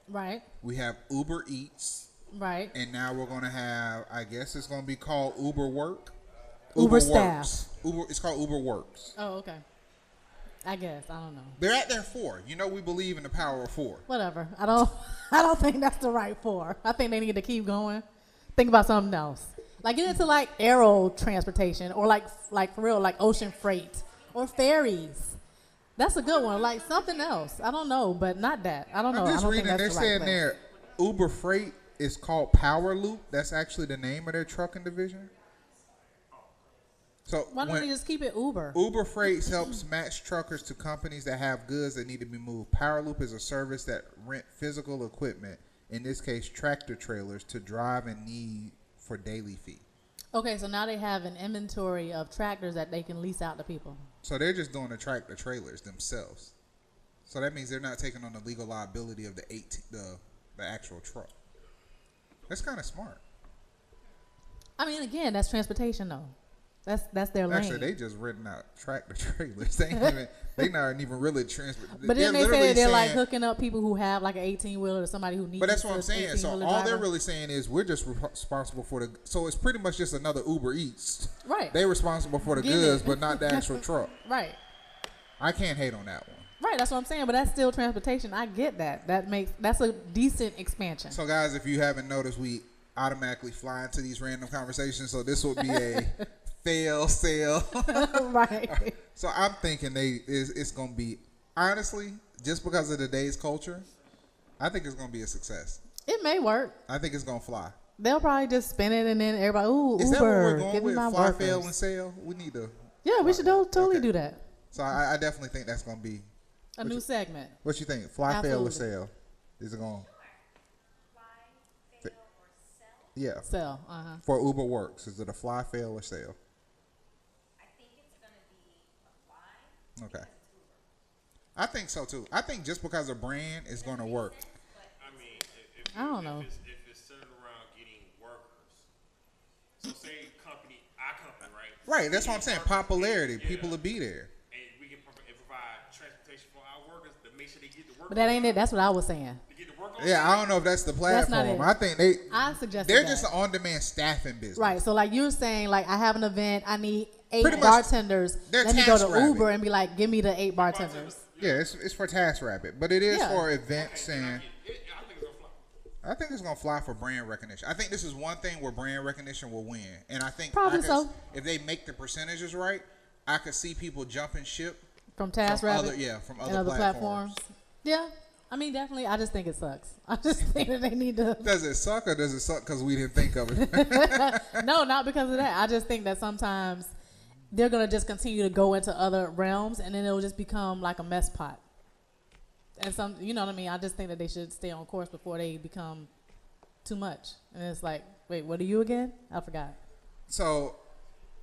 Right. We have Uber Eats. Right. And now we're gonna have, I guess it's gonna be called Uber Work. Uber Staff. Works. It's called Uber Works. Oh, okay. I guess. I don't know. They're at their 4. You know, we believe in the power of 4. Whatever. I don't think that's the right 4. I think they need to keep going. Think about something else. Like get into like aero transportation or like for real, like ocean freight or ferries. That's a good one. Like something else. I don't know, but not that. I don't know. I'm just I don't reading. think They're that's the right saying place. there Uber Freight is called Power Loop. That's actually the name of their trucking division. So why don't we just keep it Uber? Uber Freight helps match truckers to companies that have goods that need to be moved. Power Loop is a service that rent physical equipment, in this case tractor trailers, to drive and need for daily fee. Okay, so now they have an inventory of tractors that they can lease out to people. So they're just doing the tractor trailers themselves. So that means they're not taking on the legal liability of the actual truck. That's kind of smart. I mean, again, that's transportation though. That's their lane. Actually, they just renting out tractor trailers. They not even really transport. But then they say they're like hooking up people who have like an 18-wheeler or somebody who needs. But that's what I'm saying. So all driver. they're really saying is we're just responsible for the. So it's pretty much just another Uber Eats. Right. They're responsible for the goods, but not the actual truck. Right. I can't hate on that one. Right. That's what I'm saying. But that's still transportation. I get that. That's a decent expansion. So guys, if you haven't noticed, we automatically fly into these random conversations. So this would be a fail sale. Right. So I'm thinking it's going to be, honestly, just because of today's culture, I think it's going to be a success. It may work. I think it's going to fly. They'll probably just spin it and then everybody, ooh, Is Uber, that what we're going give me with? my Fly, workers. fail, and sale? We need to. Yeah, we should totally do that. So I definitely think that's going to be a new segment. What you think? Fly, Absolutely. fail, or sale? Is it going? Fly, fail, or sell? Yeah. Sell. For Uber Works, is it a fly, fail, or sale? I think it's going to be a fly. Okay. I think so too. I think just because a brand is going to work. I mean, I don't know. If it's centered around getting workers. So say our company, right? Right. That's what I'm saying. Popularity. Yeah. People will be there. And we can provide transportation for our workers to make sure they get the work. But that ain't it. That's what I was saying. To get the work on Yeah, I don't know if that's the That's not platform. it. I think I suggested they're that. just an on-demand staffing business. Right. So like you're saying, like I have an event, I need 8 Pretty much, bartenders. they're Let me go to TaskRabbit. Uber and be like, give me the 8 bartenders. Yeah, it's for TaskRabbit, but it is Yeah. for events and. I think it's going to fly. I think it's gonna fly for brand recognition. I think this is one thing where brand recognition will win, and I think Probably so. if they make the percentages right, I could see people jumping ship From TaskRabbit. from and other other platforms. Yeah. I mean, definitely. I just think it sucks. I just think that they need to. Does it suck or does it suck because we didn't think of it? No, not because of that. I just think that sometimes they're gonna just continue to go into other realms, and then it'll just become like a mess pot. And some, you know what I mean. I just think that they should stay on course before they become too much. And it's like, wait, what are you again? I forgot. So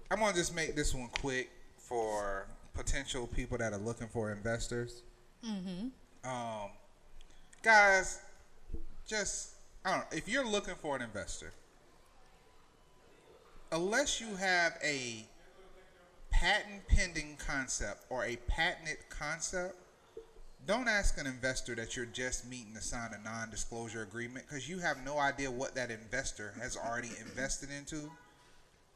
I'm gonna just make this one quick for potential people that are looking for investors. Guys, just I don't know, if you're looking for an investor, unless you have a patent pending concept or a patented concept, don't ask an investor that you're just meeting to sign a non-disclosure agreement, because you have no idea what that investor has already invested into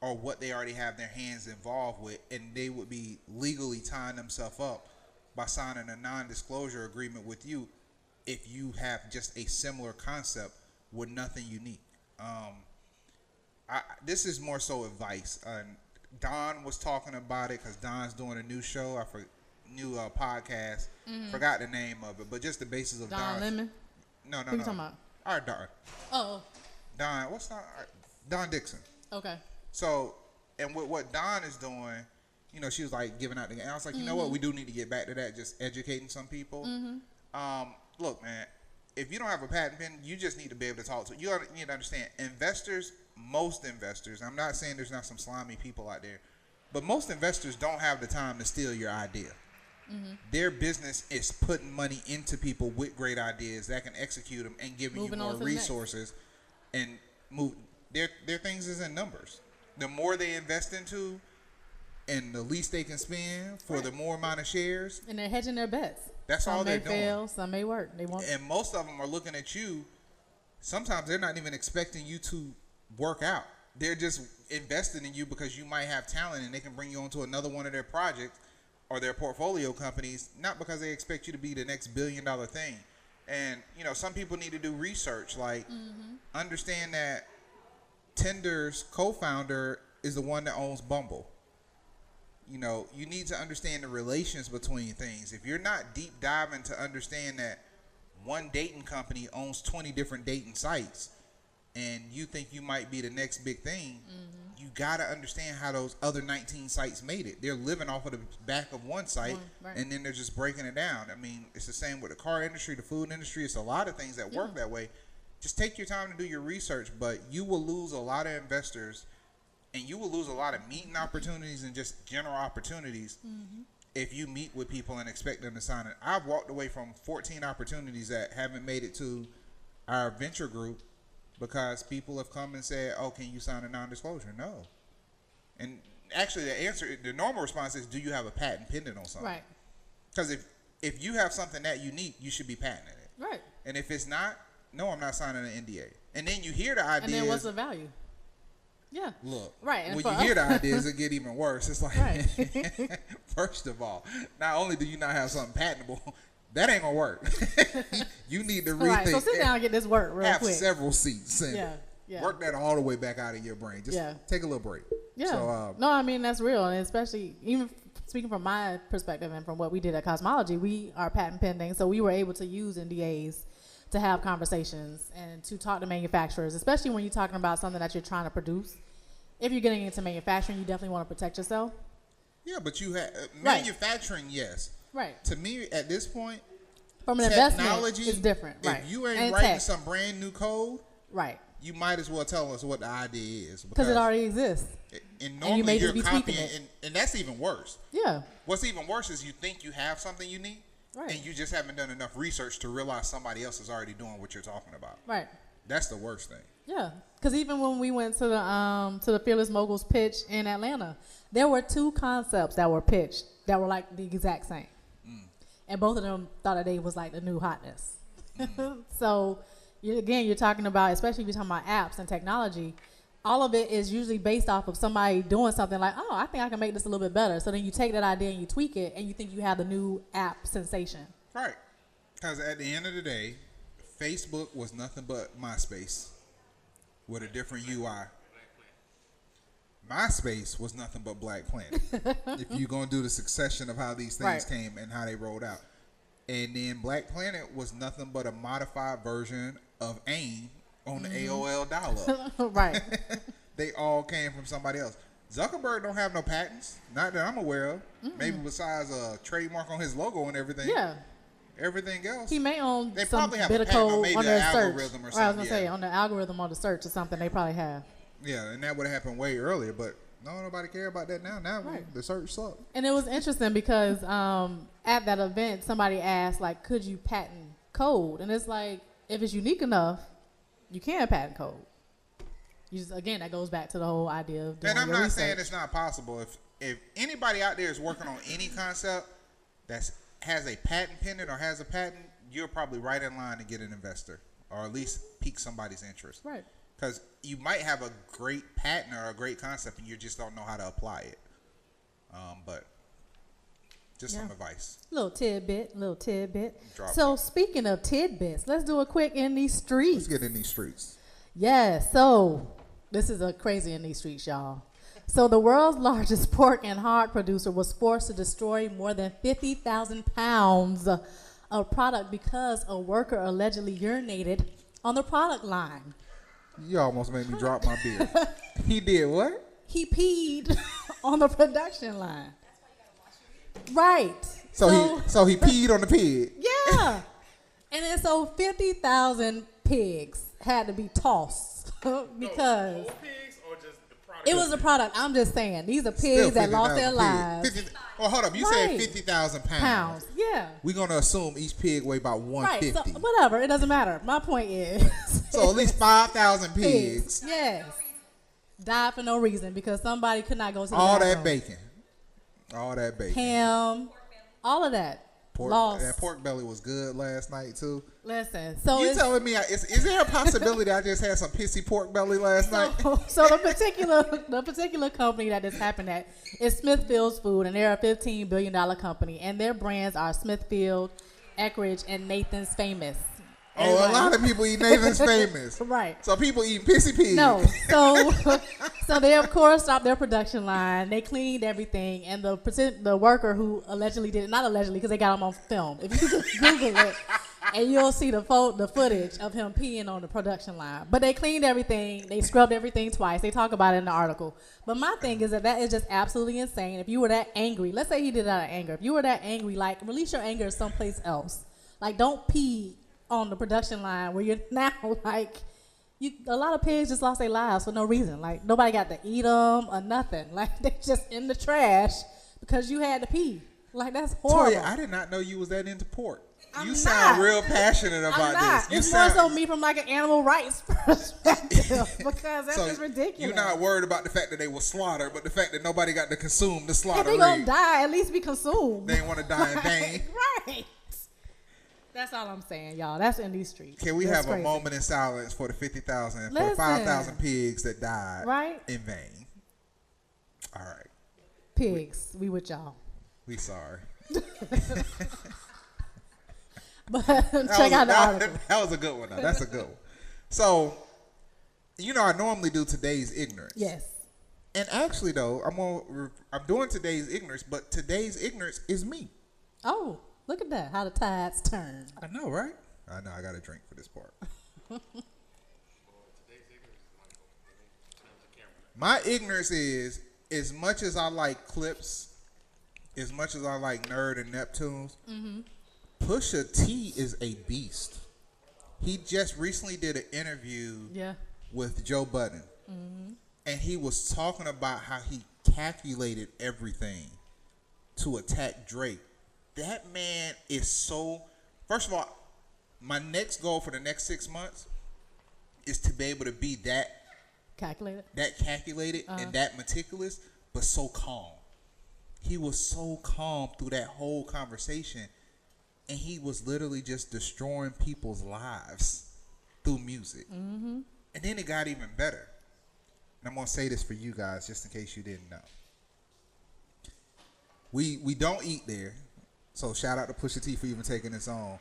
or what they already have their hands involved with, and they would be legally tying themselves up by signing a non-disclosure agreement with you if you have just a similar concept with nothing unique. This is more so advice. Don was talking about it because Don's doing a new show. New podcast. Forgot the name of it, but just the basis of Don Lemon? No. Who you talking about? Our Don. Oh. Don. What's not Don Dixon? Okay. So, and with what Don is doing, you know, she was like giving out the. And I was like, you know what, we do need to get back to that. Just educating some people. Look, man, if you don't have a patent pen, you just need to be able to talk to. You need to understand, investors. Most investors. I'm not saying there's not some slimy people out there, but most investors don't have the time to steal your idea. Their business is putting money into people with great ideas that can execute them and giving you more resources and move. Their things is in numbers. The more they invest into, and the least they can spend for the more amount of shares. And they're hedging their bets. That's all they're doing. Some may fail, some may work. They won't. And most of them are looking at you. Sometimes they're not even expecting you to work out. They're just investing in you because you might have talent and they can bring you onto another one of their projects or their portfolio companies, not because they expect you to be the next billion-dollar thing. And, you know, some people need to do research, like understand that Tinder's co-founder is the one that owns Bumble. You know, you need to understand the relations between things. If you're not deep diving to understand that one dating company owns 20 different dating sites and you think you might be the next big thing, you got to understand how those other 19 sites made it. They're living off of the back of one site, and then they're just breaking it down. I mean, it's the same with the car industry, the food industry. It's a lot of things that work that way. Just take your time to do your research, but you will lose a lot of investors, and you will lose a lot of meeting opportunities and just general opportunities if you meet with people and expect them to sign it. I've walked away from 14 opportunities that haven't made it to our venture group because people have come and said, oh, can you sign a non-disclosure? No. And actually the normal response is, do you have a patent pending on something? Right. Because if you have something that unique, you should be patenting it. Right. And if it's not, no, I'm not signing an NDA. And then you hear the ideas. And then what's the value? Yeah. Look. Right. And when you hear the ideas, it get even worse. It's like, first of all, not only do you not have something patentable, that ain't gonna work. You need to rethink. Right. So sit down and get this work real quick. Have several seats and work that all the way back out of your brain. Just take a little break. Yeah. So, no, I mean, that's real. And especially, even speaking from my perspective and from what we did at Cosmology, we are patent pending. So we were able to use NDAs to have conversations and to talk to manufacturers, especially when you're talking about something that you're trying to produce. If you're getting into manufacturing, you definitely want to protect yourself. Yeah, but you have manufacturing, yes. Right. To me, at this point, from an investment, it's different. Right. If you ain't writing some brand new code, right, you might as well tell us what the idea is because it already exists. And normally you're copying it, and that's even worse. Yeah. What's even worse is you think you have something unique, right, and you just haven't done enough research to realize somebody else is already doing what you're talking about. Right. That's the worst thing. Yeah, because even when we went to the Fearless Moguls pitch in Atlanta, there were two concepts that were pitched that were like the exact same. And both of them thought that they was like the new hotness. So, you're talking about, especially if you're talking about apps and technology, all of it is usually based off of somebody doing something like, oh, I think I can make this a little bit better. So then you take that idea and you tweak it, and you think you have the new app sensation. Right. Because at the end of the day, Facebook was nothing but MySpace with a different UI. MySpace was nothing but Black Planet. If you're going to do the succession of how these things came and how they rolled out. And then Black Planet was nothing but a modified version of AIM on the AOL dial-up. Right. They all came from somebody else. Zuckerberg don't have no patents, not that I'm aware of. Maybe besides a trademark on his logo and everything. Yeah. Everything else. He may own They some probably have bit a of patent on code maybe on the their search. algorithm or I was something, gonna say yeah. on the algorithm or the search or something they probably have. Yeah, and that would have happened way earlier, but nobody care about that now. Now Right. the search sucks. And it was interesting because at that event somebody asked like, could you patent code? And it's like, if it's unique enough, you can patent code. You just, again, that goes back to the whole idea of doing And I'm your not research. saying it's not possible. If anybody out there is working on any concept that has a patent pending or has a patent, you're probably right in line to get an investor or at least pique somebody's interest. Right. Because you might have a great patent or a great concept and you just don't know how to apply it. But just some advice. Little tidbit. Drop So speaking of tidbits, let's do a quick in these streets. Let's get in these streets. Yeah, so this is a crazy in these streets, y'all. So the world's largest pork and hog producer was forced to destroy more than 50,000 pounds of product because a worker allegedly urinated on the product line. You almost made me drop my beer. He did what? He peed on the production line. Right. So he peed on the pig. Yeah. And then so 50,000 pigs had to be tossed because Whole pigs or just the product? it was a product. I'm just saying. These are Still pigs that lost their 50,000 lives. pigs. Well, hold up. You Right. said 50,000 pounds. Pounds. Yeah. We're going to assume each pig weigh about Right. 150. So whatever. It doesn't matter. My point is. So at least 5,000 pigs. Yes. Died for no reason because somebody could not go to the All bathroom. that bacon. All that bacon. Ham. All of that. Lost. That pork belly was good last night, too. Listen. So You it's, telling me, is there a possibility I just had some pissy pork belly last night? So the particular company that this happened at is Smithfield's Food, and they're a $15 billion company, and their brands are Smithfield, Eckrich, and Nathan's Famous. Oh, a Everybody- lot of people eat Nathan's Famous. Right. So people eating pissy pig. No, so they of course stopped their production line. They cleaned everything, and the worker who allegedly did it, not allegedly because they got him on film. If you just Google it, and you'll see the footage of him peeing on the production line. But they cleaned everything. They scrubbed everything twice. They talk about it in the article. But my thing is that is just absolutely insane. If you were that angry, let's say he did it out of anger. If you were that angry, like release your anger someplace else. Like don't pee on the production line where you're now like. A lot of pigs just lost their lives for no reason. Like, nobody got to eat them or nothing. Like, they just in the trash because you had to pee. Like, that's horrible. Toya, I did not know you was that into pork. I'm You not. sound real passionate about I'm not. this. You It's sound, more so me from, like, an animal rights perspective because that's so just ridiculous. You're not worried about the fact that they were slaughtered, but the fact that nobody got to consume the If slaughter. they gonna die, at least be consumed. They ain't want to die in vain. Right. That's all I'm saying, y'all. That's in these streets. Can we That's have crazy. a moment in silence for the 50,000, for the Listen. 5,000 pigs that died Right? in vain? All right. Pigs, we with y'all. We sorry. But check out the article. That was a good one. Though. That's a good one. So, I normally do today's ignorance. Yes. And actually, though, I'm doing today's ignorance, but today's ignorance is me. Oh, look at that. How the tides turn. I know, right? I know. I got to drink for this part. My ignorance is, as much as I like clips, as much as I like Nerd and Neptunes, Pusha T is a beast. He just recently did an interview with Joe Budden. And he was talking about how he calculated everything to attack Drake. That man is so... First of all, my next goal for the next 6 months is to be able to be that calculated and that meticulous, but so calm. He was so calm through that whole conversation, and he was literally just destroying people's lives through music. And then it got even better. And I'm going to say this for you guys, just in case you didn't know. We don't eat there, so shout out to Pusha T for even taking this on.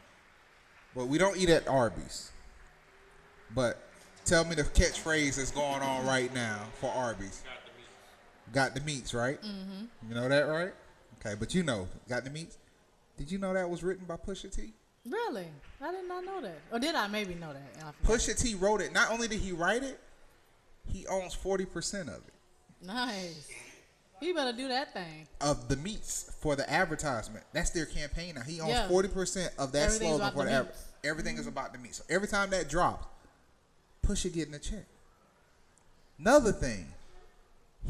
But we don't eat at Arby's. But tell me the catchphrase that's going on right now for Arby's. Got the meats, right? You know that, right? Okay, but got the meats. Did you know that was written by Pusha T? Really? I did not know that. Or did I maybe know that? I forgot. Pusha T wrote it. Not only did he write it, he owns 40% of it. Nice. He better do that thing. Of the meats for the advertisement. That's their campaign now. He owns Yeah. 40% of that Everything's slogan about for the the meats. Everything is about the meat. So every time that drops, Pusha getting a check. Another thing,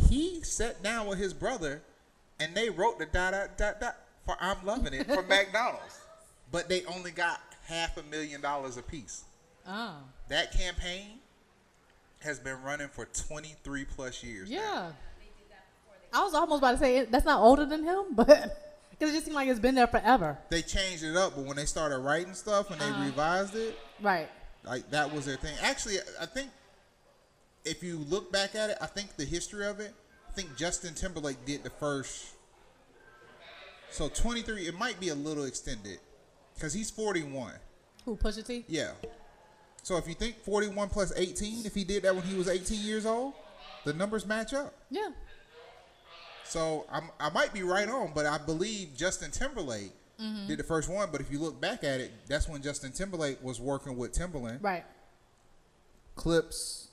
he sat down with his brother and they wrote the ... for I'm Loving It for McDonald's. But they only got $500,000 a piece. Oh. That campaign has been running for 23 plus years now. Yeah. I was almost about to say that's not older than him, but because it just seemed like it's been there forever. They changed it up, but when they started writing stuff and they revised it, Right. like that was their thing. Actually, I think if you look back at it, I think the history of it, I think Justin Timberlake did the first. So 23, it might be a little extended because he's 41. Who, Pusha T? Yeah. So if you think 41 plus 18, if he did that when he was 18 years old, the numbers match up. Yeah. So I might be right on, but I believe Justin Timberlake did the first one. But if you look back at it, that's when Justin Timberlake was working with Timberland. Right. Clips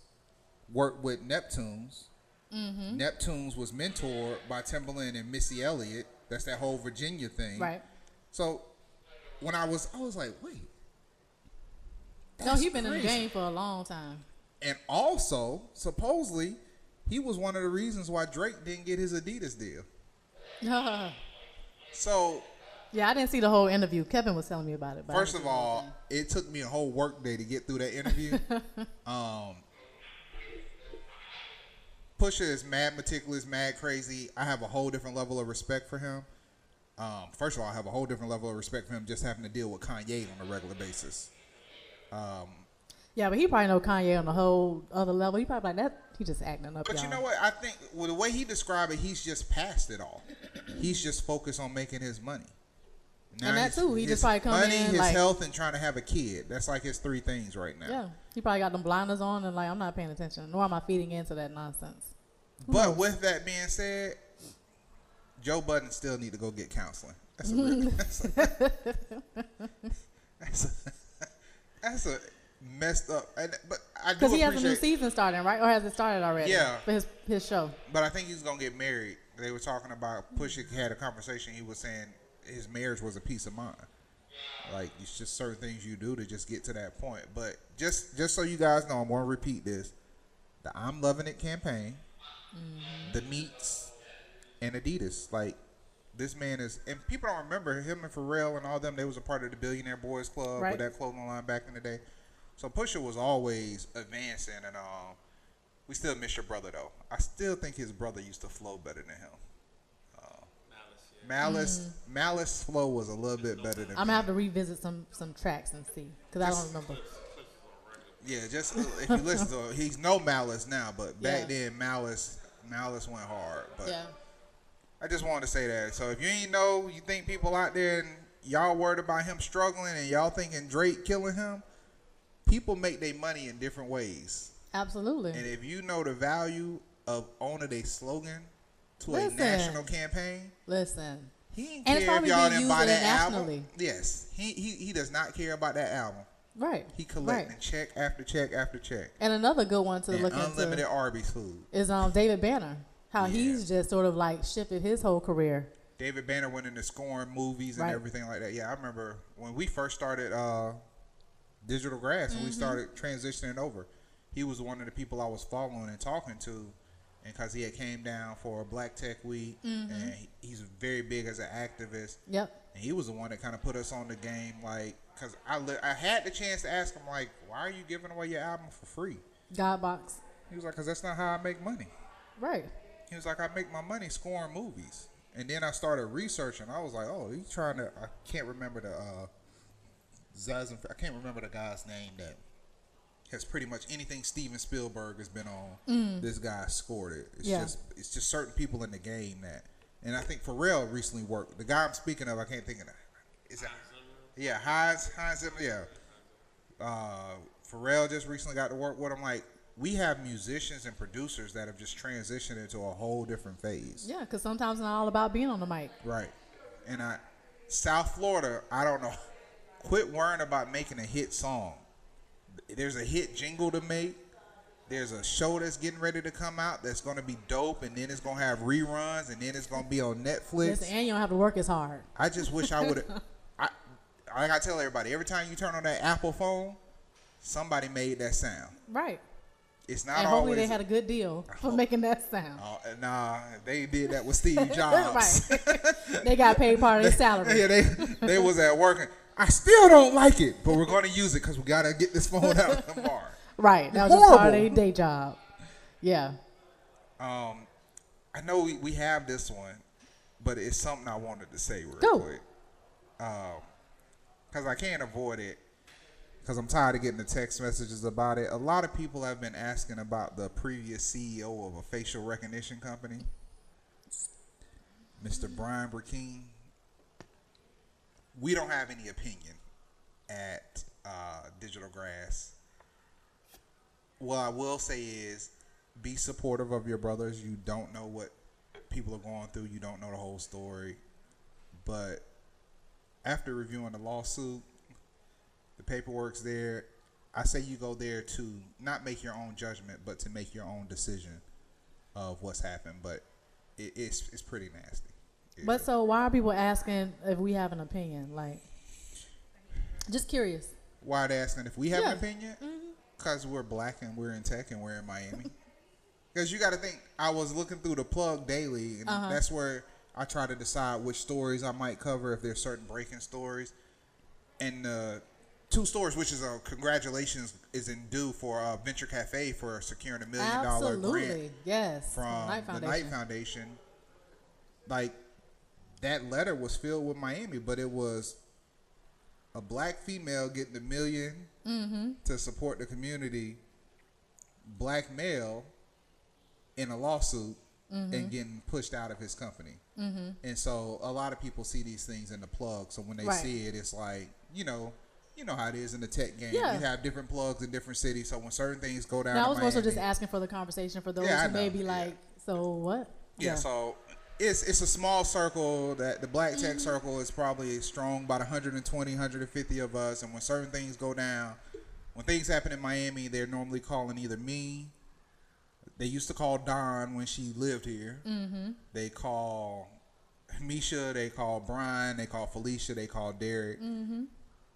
worked with Neptunes. Neptunes was mentored by Timberland and Missy Elliott. That's that whole Virginia thing. Right. So when I was like, wait. No, he's been in the crazy. game for a long time. And also, supposedly, he was one of the reasons why Drake didn't get his Adidas deal. So, Yeah, I didn't see the whole interview. Kevin was telling me about it. But I first didn't of see the whole all, thing. it took me a whole work day to get through that interview. Pusha is mad meticulous, mad crazy. I have a whole different level of respect for him. First of all, I have a whole different level of respect for him just having to deal with Kanye on a regular basis. Yeah, but he probably know Kanye on a whole other level. He probably like that. He just acting up. But y'all. you know what? I think with the way he described it, he's just past it all. He's just focused on making his money. Now And that too, he his just probably come money, in his like- health, and trying to have a kid. That's like his three things right now. Yeah, he probably got them blinders on and like I'm not paying attention. Nor am I feeding into that nonsense. But with that being said, Joe Budden still need to go get counseling. That's a real, that's a messed up. But I do Because he has a new appreciate. season starting, right? Or has it started already? Yeah. For his show. But I think he's gonna get married. They were talking about Pusha had a conversation. He was saying his marriage was a peace of mind. Like it's just certain things you do to just get to that point. But just so you guys know, I'm gonna repeat this: the I'm Loving It campaign, the meats, and Adidas. Like this man is, and people don't remember him and Pharrell and all them. They was a part of the Billionaire Boys Club Right. with that clothing line back in the day. So Pusha was always advancing, and we still miss your brother though. I still think his brother used to flow better than him. Malice flow was a little bit better than. I'm gonna have to revisit some tracks and see because I don't remember. Yeah, just if you listen to it, he's no Malice now, but back Yeah. then Malice went hard. But Yeah. I just wanted to say that. So if you ain't know, you think people out there and y'all worried about him struggling and y'all thinking Drake killing him, people make their money in different ways. Absolutely. And if you know the value of owning a slogan to Listen. a national campaign, Listen. he ain't And it's care if probably y'all being didn't buy used that internationally. album. Yes, he does not care about that album. Right. He collecting Right. check after check after check. And another good one to And look unlimited into Arby's food. is David Banner. How Yeah. he's just sort of like shifted his whole career. David Banner went into scoring movies and Right. everything like that. Yeah, I remember when we first started Digital Grass and we started transitioning over. He was one of the people I was following and talking to, and because he had came down for Black Tech Week, and he's very big as an activist. Yep. And he was the one that kind of put us on the game, like, because I had the chance to ask him, like, why are you giving away your album for free? Godbox. He was like, because that's not how I make money. Right. He was like, I make my money scoring movies. And then I started researching. I was like, oh, he's trying to, I can't remember the, I can't remember the guy's name that has pretty much anything Steven Spielberg has been on. This guy scored it. It's just certain people in the game that, and I think Pharrell recently worked. The guy I'm speaking of, I can't think of that. Is that? Yeah, Heinz Zimmer, yeah. Pharrell just recently got to work with him. Like, we have musicians and producers that have just transitioned into a whole different phase. Yeah, because sometimes it's not all about being on the mic. Right. And South Florida, I don't know. Quit worrying about making a hit song. There's a hit jingle to make. There's a show that's getting ready to come out that's going to be dope, and then it's going to have reruns, and then it's going to be on Netflix. Listen, and you don't have to work as hard. I just wish I would have. I got to tell everybody, every time you turn on that Apple phone, somebody made that sound. Right. It's not and always. hopefully they had a good deal for making that sound. Nah, they did that with Steve Jobs. Right. They got paid part of their salary. Yeah, they was at work. And, I still don't like it, but we're going to use it because we got to get this phone out tomorrow. Right. That was just part of their day job. Yeah. I know we have this one, but it's something I wanted to say real quick. Because I can't avoid it. Because I'm tired of getting the text messages about it. A lot of people have been asking about the previous CEO of a facial recognition company, Mr. Brian Burkeen. We don't have any opinion at Digital Grass. What I will say is be supportive of your brothers. You don't know what people are going through. You don't know the whole story. But after reviewing the lawsuit, the paperwork's there. I say you go there to not make your own judgment, but to make your own decision of what's happened. But it's pretty nasty. But so why are people asking if we have an opinion? Like, just curious. Why are they asking if we have an opinion? Because we're black and we're in tech and we're in Miami. Because you got to think, I was looking through the plug daily, and that's where I try to decide which stories I might cover if there's certain breaking stories. And 2 stories, which is a congratulations is in due for Venture Cafe for securing $1 million grant from the Knight Foundation. Like, that letter was filled with Miami, but it was a black female getting $1 million to support the community, black male in a lawsuit and getting pushed out of his company. And so a lot of people see these things in the plug. So when they see it, it's like, you know how it is in the tech game. Yeah. You have different plugs in different cities. So when certain things go down, now I was also just asking for the conversation for those who may be like, so what? Yeah. So it's a small circle. That the black tech circle is probably strong, about 120, 150 of us. And when certain things go down, when things happen in Miami, they're normally calling either me. They used to call Dawn when she lived here. They call Misha. They call Brian. They call Felicia. They call Derek.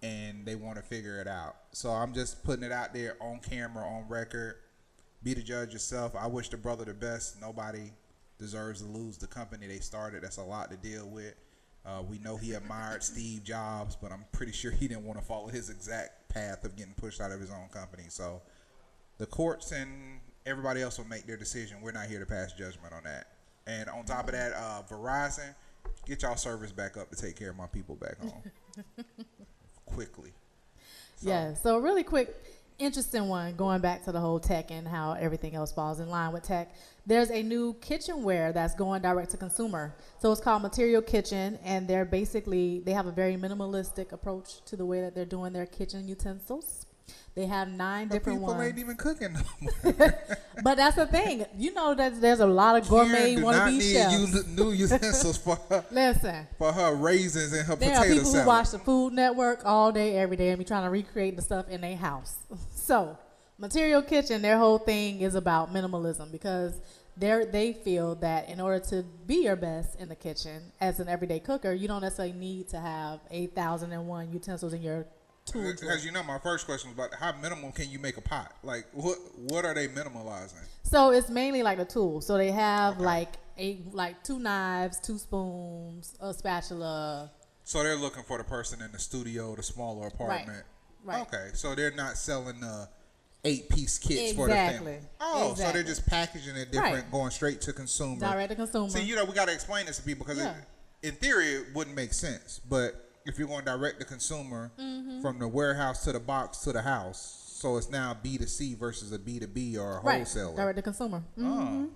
And they want to figure it out. So I'm just putting it out there on camera, on record. Be the judge yourself. I wish the brother the best. Nobody deserves to lose the company they started. That's a lot to deal with. We know he admired Steve Jobs, but I'm pretty sure he didn't want to follow his exact path of getting pushed out of his own company. So the courts and everybody else will make their decision. We're not here to pass judgment on that. And on top of that, Verizon, get y'all service back up to take care of my people back home. Quickly. So really quick, interesting one, going back to the whole tech and how everything else falls in line with tech. There's a new kitchenware that's going direct to consumer. So it's called Material Kitchen, and they have a very minimalistic approach to the way that they're doing their kitchen utensils. They have 9 different ones. People ain't even cooking no more. But that's the thing. You know that there's a lot of gourmet wannabe chefs. New utensils for her. Listen. For her raisins and her potato salad. There are people salad. who watch the Food Network all day, every day, and be trying to recreate the stuff in their house. So, Material Kitchen, their whole thing is about minimalism because they feel that in order to be your best in the kitchen as an everyday cooker, you don't necessarily need to have 8,001 utensils in your tool. Because my first question was about how minimal can you make a pot? Like what are they minimalizing? So it's mainly like the tools. So they have like 2 knives, 2 spoons, a spatula. So they're looking for the person in the studio, the smaller apartment. Right. Okay. So they're not selling 8-piece kits for the family. Oh, so they're just packaging it different, going straight to consumer. Direct to consumer. See, we got to explain this to people because in theory it wouldn't make sense, but if you're going direct to consumer from the warehouse to the box to the house, so it's now B2C versus a B2B or a wholesaler. Direct to consumer. Oh,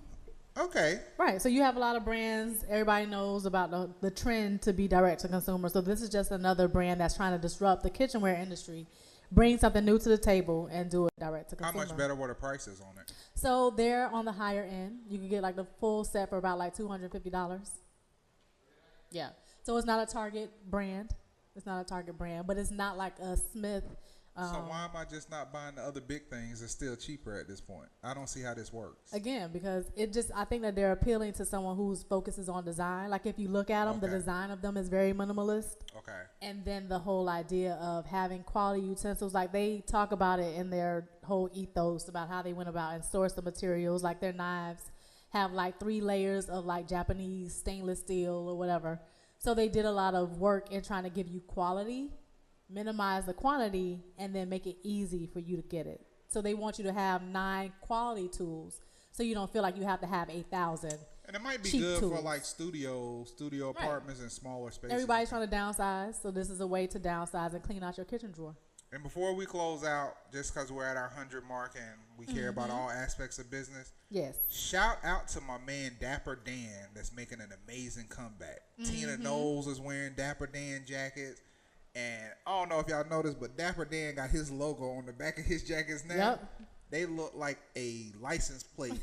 okay. Right. So you have a lot of brands. Everybody knows about the trend to be direct to consumer. So this is just another brand that's trying to disrupt the kitchenware industry, bring something new to the table, and do it direct to consumer. How much better were the prices on it? So they're on the higher end. You can get like the full set for about like $250. Yeah. So it's not a Target brand. It's not a Target brand, but it's not like a Smith. So why am I just not buying the other big things? It's still cheaper at this point. I don't see how this works. Again, because I think that they're appealing to someone whose focuses on design. Like if you look at them, the Okay. design of them is very minimalist. Okay. And then the whole idea of having quality utensils, like they talk about it in their whole ethos about how they went about and sourced the materials. Like their knives have like 3 layers of like Japanese stainless steel or whatever. So they did a lot of work in trying to give you quality, minimize the quantity, and then make it easy for you to get it. So they want you to have 9 quality tools, so you don't feel like you have to have 8,000. And it might be cheap good tools. for like studio Right. apartments and smaller spaces. Everybody's trying to downsize, so this is a way to downsize and clean out your kitchen drawer. And before we close out, just because we're at our 100 mark and we care about all aspects of business, Yes. shout out to my man Dapper Dan that's making an amazing comeback. Tina Knowles is wearing Dapper Dan jackets. And I don't know if y'all noticed, but Dapper Dan got his logo on the back of his jackets now. Yep. They look like a license plate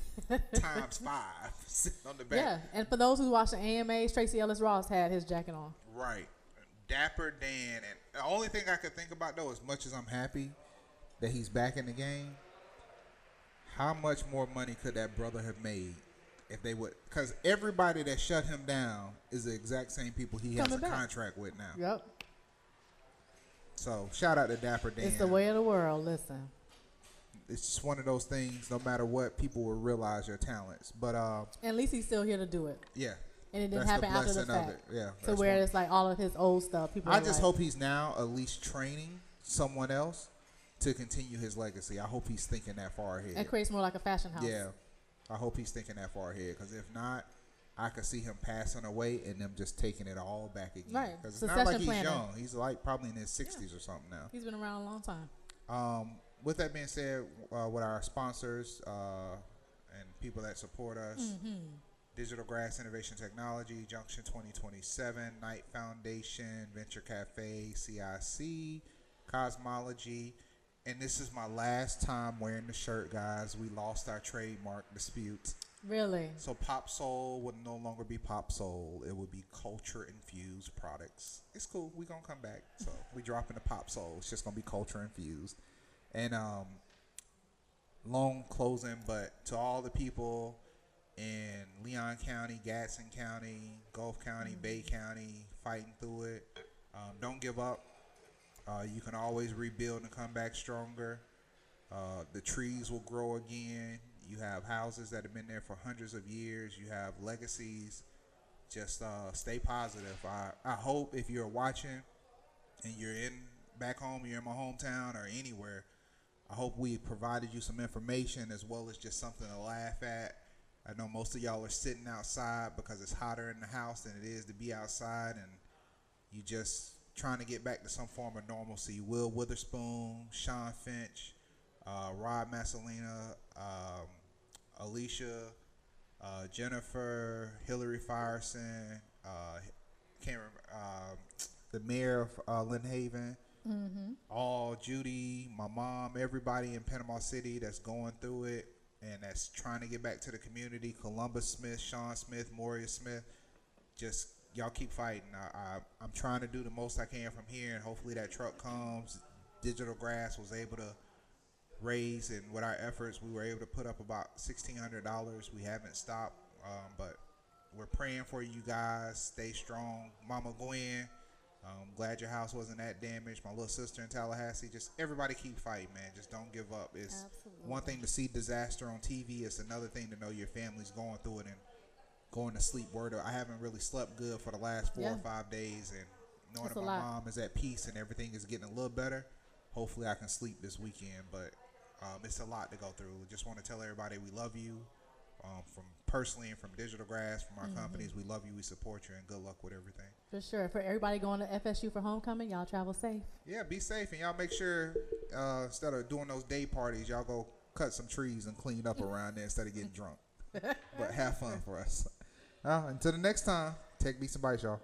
times 5 sitting on the back. Yeah, and for those who watch the AMAs, Tracy Ellis Ross had his jacket on. Right. Dapper Dan. And the only thing I could think about, though, as much as I'm happy that he's back in the game, how much more money could that brother have made if they would? Because everybody that shut him down is the exact same people he has Coming a back. contract with now. Yep. So shout out to Dapper Dan. It's the way of the world. Listen. It's just one of those things. No matter what, people will realize your talents. But And at least he's still here to do it. yeah, And it didn't that's happen the after the blessing of fact. it. Yeah, So that's where one- it's like all of his old stuff, people I are just like, hope he's now at least training someone else to continue his legacy. I hope he's thinking that far ahead. it creates more like a fashion house. Yeah, I hope he's thinking that far ahead. Because if not, I could see him passing away and them just taking it all back again. Right. Because it's not like Succession he's planning. young. He's like probably in his 60s or something now. He's been around a long time. With that being said, with our sponsors and people that support us, Digital Grass Innovation Technology, Junction 2027, Knight Foundation, Venture Cafe, CIC, Cosmology, and this is my last time wearing the shirt, guys. We lost our trademark dispute. Really? So Pop Soul would no longer be Pop Soul. It would be Culture Infused Products. It's cool. We're going to come back. So we dropping the Pop Soul. It's just going to be Culture Infused. And long closing, but to all the people in Leon County, Gadsden County, Gulf County, Bay County, fighting through it, don't give up. You can always rebuild and come back stronger. The trees will grow again. You have houses that have been there for hundreds of years. You have legacies. Just stay positive. I hope if you're watching and you're back home, you're in my hometown or anywhere, I hope we provided you some information as well as just something to laugh at. I know most of y'all are sitting outside because it's hotter in the house than it is to be outside, and you just trying to get back to some form of normalcy. Will Witherspoon, Sean Finch, Rod Massalina, Alicia, Jennifer, Hillary Firesen, can't remember, the mayor of Lynn Haven, all Judy, my mom, everybody in Panama City that's going through it and that's trying to get back to the community. Columbus Smith, Sean Smith, Moria Smith, just y'all keep fighting. I'm trying to do the most I can from here, and hopefully that truck comes. Digital Grass was able to raise, and with our efforts, we were able to put up about $1,600. We haven't stopped, but we're praying for you guys. Stay strong. Mama Gwen, glad your house wasn't that damaged. My little sister in Tallahassee. Just everybody keep fighting, man. Just don't give up. It's Absolutely. one thing to see disaster on TV. It's another thing to know your family's going through it and going to sleep. I haven't really slept good for the last 4 or 5 days, and knowing That's that a my lot. mom is at peace and everything is getting a little better, hopefully I can sleep this weekend. But it's a lot to go through. Just want to tell everybody we love you, from personally and from Digital Grass, from our companies. We love you. We support you, and good luck with everything. For sure. For everybody going to FSU for homecoming, y'all travel safe. Yeah, be safe, and y'all make sure instead of doing those day parties, y'all go cut some trees and clean up around there instead of getting drunk. But have fun for us. Until the next time, take me some bites, y'all.